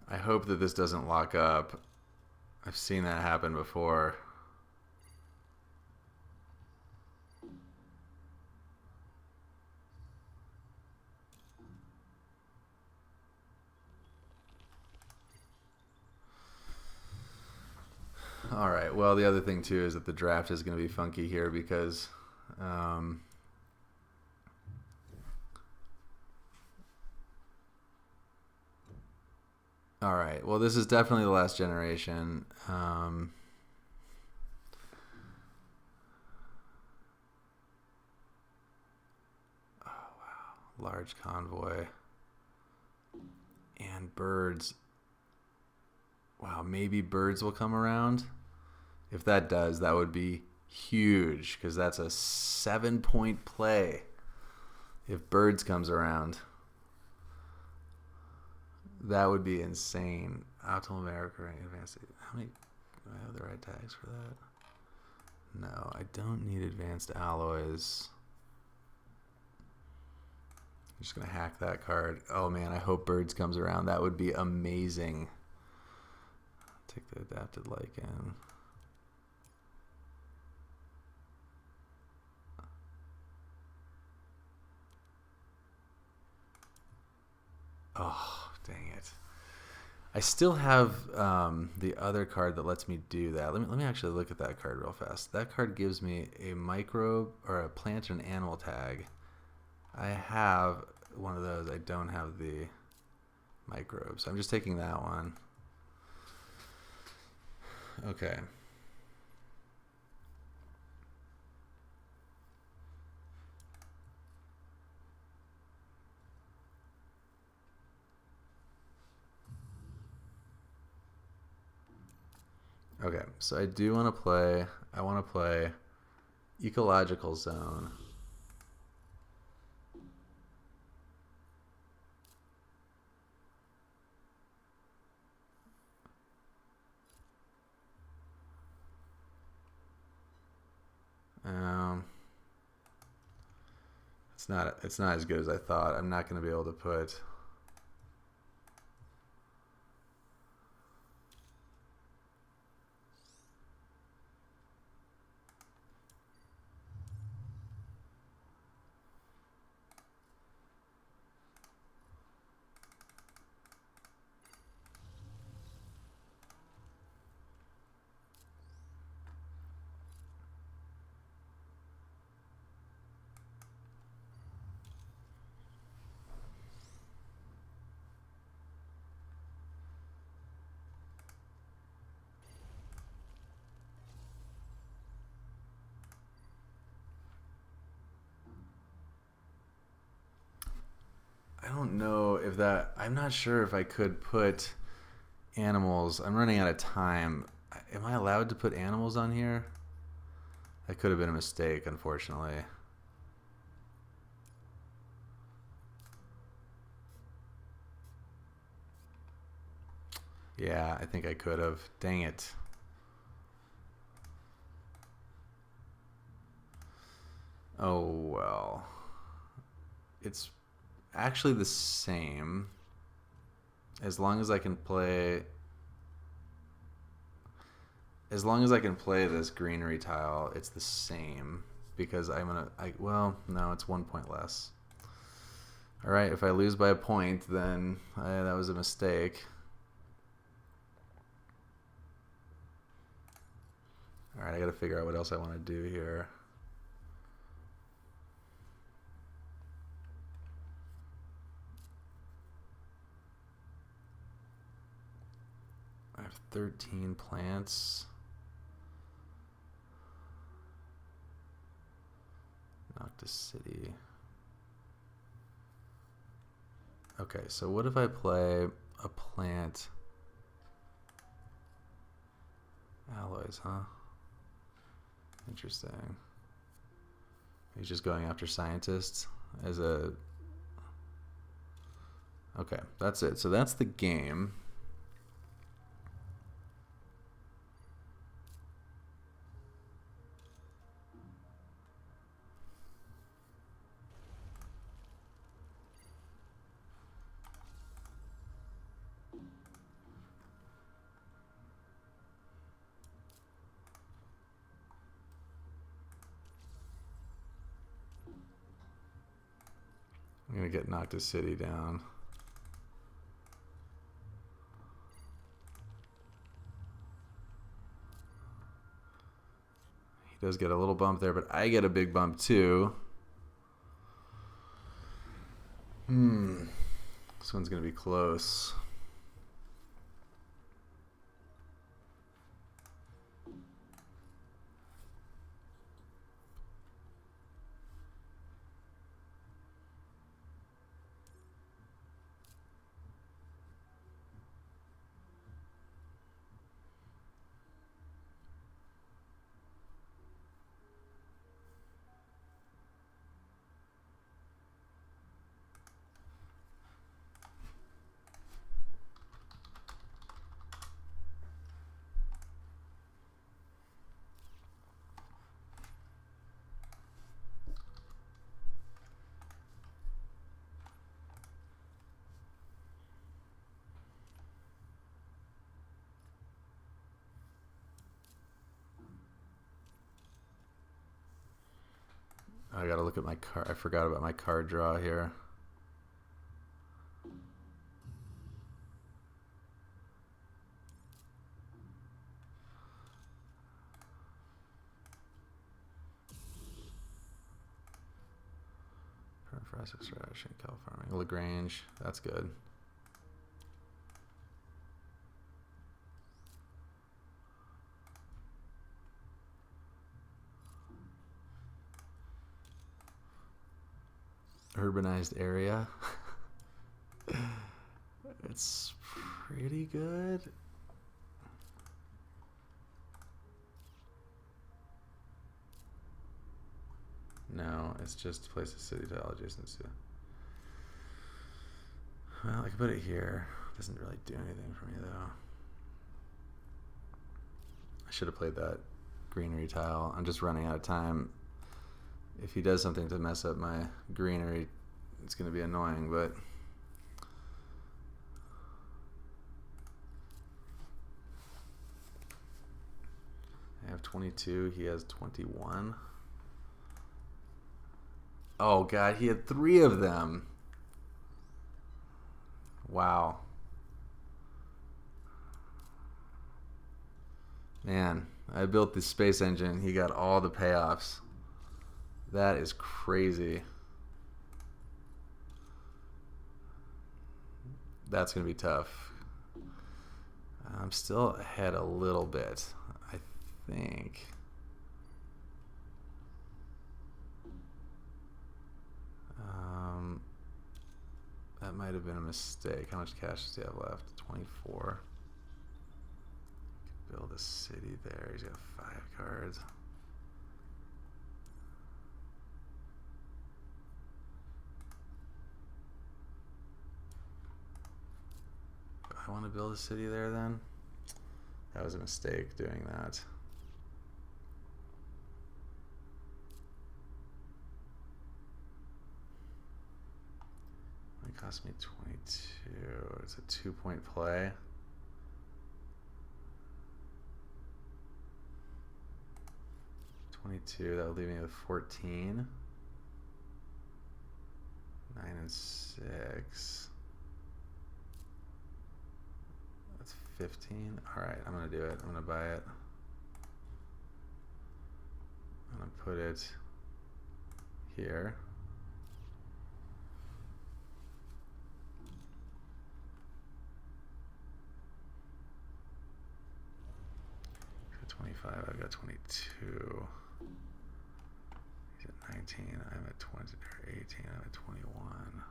I hope that this doesn't lock up. I've seen that happen before. All right. Well, the other thing too is that the draft is going to be funky here because all right. Well, this is definitely the last generation. Oh, wow. Large convoy. And birds. Wow, maybe birds will come around. If that does, that would be huge because that's a 7-point play if birds comes around. That would be insane. Optimal America advanced. How many? Do I have the right tags for that? No, I don't need advanced alloys. I'm just gonna hack that card. Oh man, I hope birds comes around. That would be amazing. Take the adapted lichen. Oh, dang it. I still have the other card that lets me do that. Let me actually look at that card real fast. That card gives me a microbe or a plant and animal tag. I have one of those. I don't have the microbes. I'm just taking that one. Okay. Okay, so I do want to play. I want to play Ecological Zone. It's not as good as I thought. I'm not going to be able to put. I don't know if that. I'm not sure if I could put animals. I'm running out of time. Am I allowed to put animals on here? That could have been a mistake, unfortunately. Yeah, I think I could have. Dang it. Oh, well. It's actually the same. As long as I can play... As long as I can play this greenery tile, it's the same. Because I'm going to... Well, no, it's 1 point less. Alright, if I lose by a point, then that was a mistake. Alright, I gotta figure out what else I want to do here. I have 13 plants. Noctis City. Okay, so what if I play a plant? Alloys, huh? Interesting. He's just going after scientists as a... Okay, that's it. So that's the game. I'm gonna get Noctis City down. He does get a little bump there, but I get a big bump too. This one's gonna be close. I gotta look at my card. I forgot about my card draw here. Permafrost extraction, Terraforming, Lagrange. That's good. Urbanized area. It's pretty good. No, it's just place a city tile adjacent to. Well, I can put it here. Doesn't really do anything for me though. I should have played that greenery tile. I'm just running out of time. If he does something to mess up my greenery, it's going to be annoying, but I have 22. He has 21. Oh, God. He had 3 of them. Wow. Man, I built this space engine. He got all the payoffs. That is crazy. That's going to be tough. I'm still ahead a little bit, I think. That might have been a mistake. How much cash does he have left? 24. Could build a city there. He's got 5 cards. Do I want to build a city there then? That was a mistake doing that. It cost me 22. It's a 2-point play. That would leave me with 14. 9 and 6. That's 15. Alright, I'm gonna do it. I'm gonna buy it. I'm gonna put it here. Got 25, I've got 22. He's at 19, I'm at 20, or 18, I'm at 21.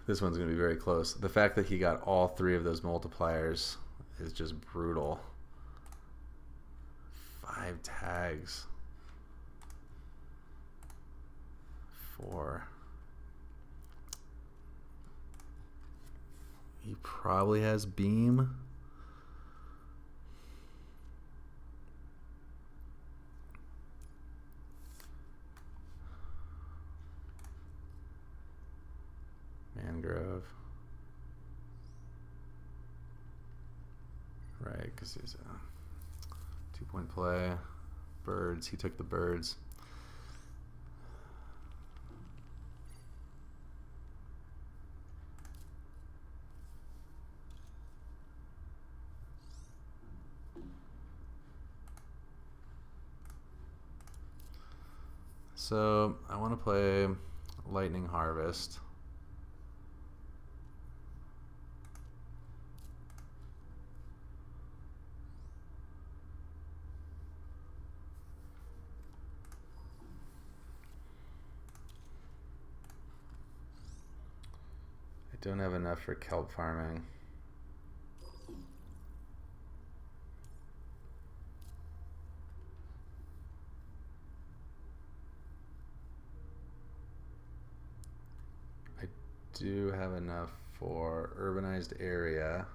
This one's going to be very close. The fact that he got all 3 of those multipliers is just brutal. 5 tags. 4. He probably has beam. Mangrove. Right, because he's a 2-point play. Birds, he took the birds. So I want to play Lightning Harvest. I don't have enough for kelp farming. I do have enough for urbanized area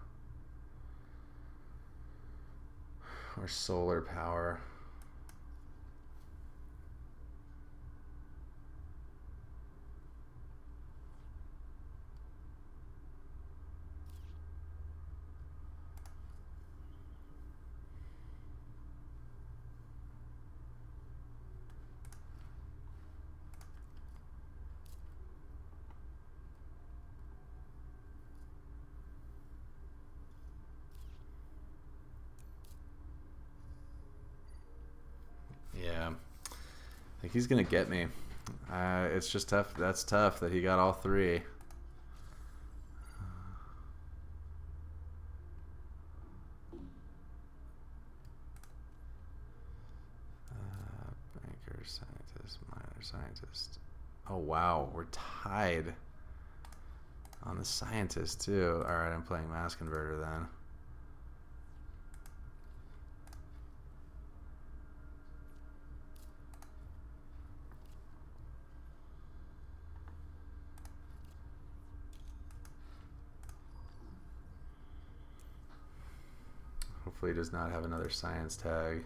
or solar power. Yeah, I think he's gonna get me. It's just tough. That's tough that he got all 3. Banker, scientist, miner, scientist. Oh wow, we're tied on the scientist too. All right, I'm playing mass converter then. Hopefully he does not have another science tag.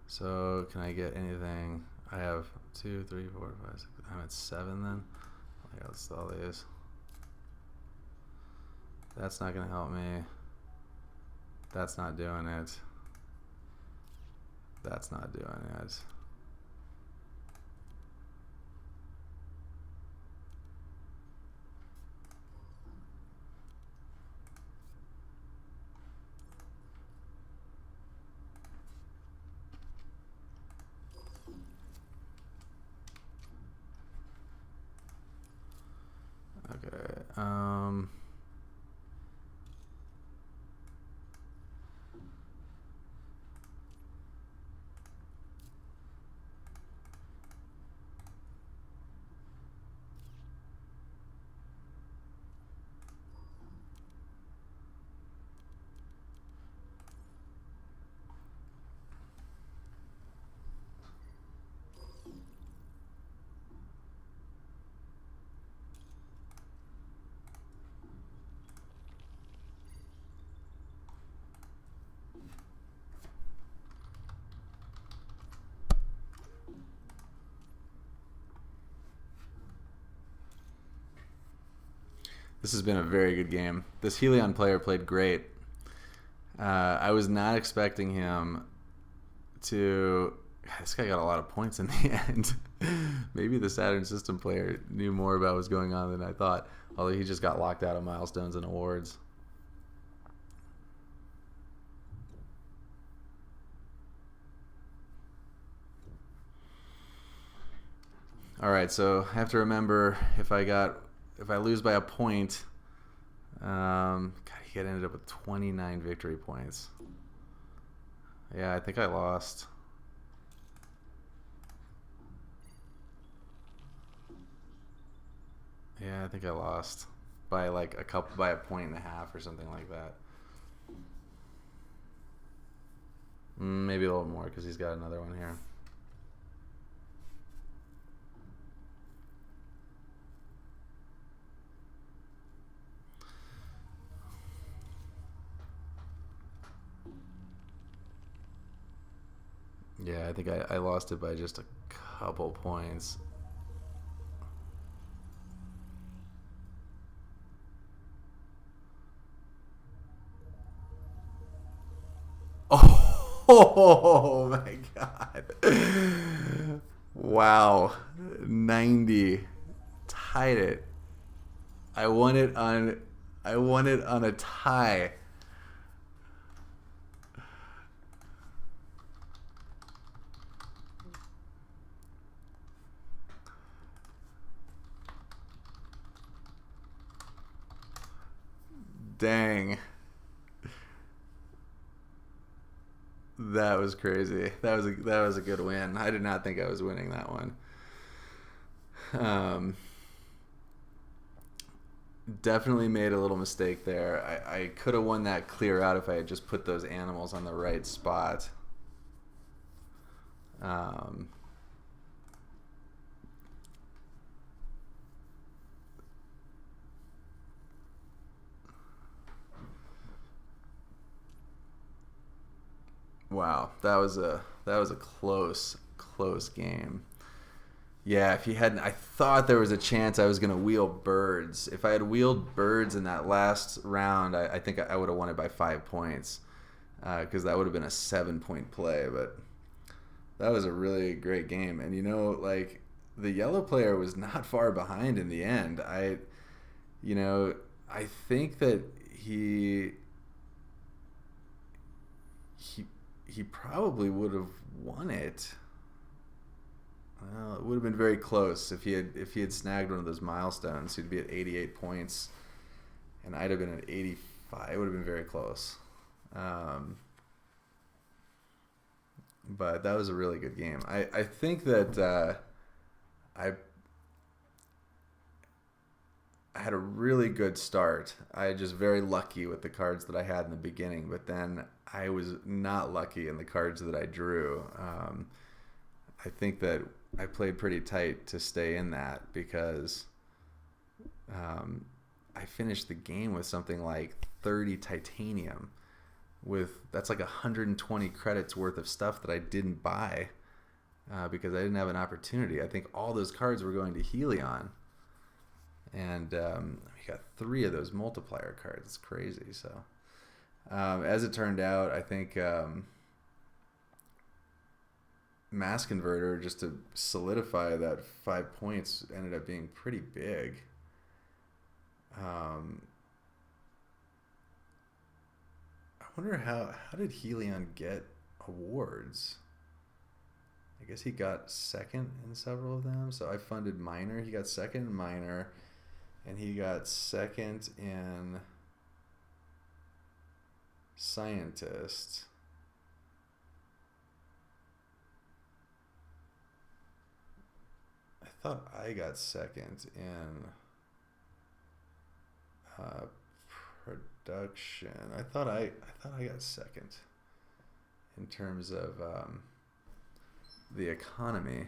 So can I get anything? I have 2, 3, 4, 5, 6. I'm at 7 then. I got all these. That's not gonna help me. That's not doing it. That's not doing it. This has been a very good game. This Helion player played great. I was not expecting him to... This guy got a lot of points in the end. Maybe the Saturn System player knew more about what was going on than I thought. Although he just got locked out of milestones and awards. All right, so I have to remember if I lose by a point. God, he ended up with 29 victory points. Yeah, I think I lost. Yeah, I think I lost by like by a point and a half or something like that. Maybe a little more because he's got another one here. Yeah, I think I lost it by just a couple points. Oh my God. Wow. 90. Tied it. I won it on a tie. Dang. That was crazy. That was a good win. I did not think I was winning that one. Definitely made a little mistake there. I could have won that clear out if I had just put those animals on the right spot. Wow, that was a close game. Yeah, if he hadn't, I thought there was a chance I was going to wheel birds. If I had wheeled birds in that last round, I think I would have won it by 5 points because that would have been a 7-point play. But that was a really great game. And, like, the yellow player was not far behind in the end. I think that he probably would have won it. Well, it would have been very close if he had snagged one of those milestones. He'd be at 88 points, and I'd have been at 85. It would have been very close. But that was a really good game. I think that I had a really good start. I just very lucky with the cards that I had in the beginning, but then I was not lucky in the cards that I drew. I think that I played pretty tight to stay in that because I finished the game with something like 30 titanium. That's like 120 credits worth of stuff that I didn't buy because I didn't have an opportunity. I think all those cards were going to Helion. And we got 3 of those multiplier cards. It's crazy. So as it turned out, I think Mass Converter, just to solidify that 5 points, ended up being pretty big. I wonder how did Helion get awards? I guess he got second in several of them. So I funded Minor. He got second in Minor. And he got second in Scientist. I thought I got second in production. I thought I got second in terms of the economy.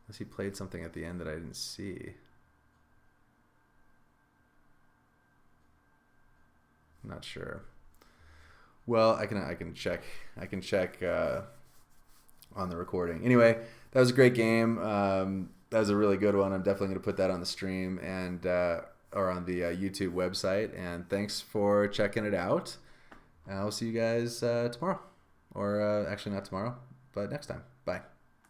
Unless he played something at the end that I didn't see. I'm not sure. Well, I can check. I can check on the recording. Anyway, that was a great game. That was a really good one. I'm definitely going to put that on the stream. And or on the YouTube website. And thanks for checking it out. I'll see you guys tomorrow, or actually not tomorrow, but next time.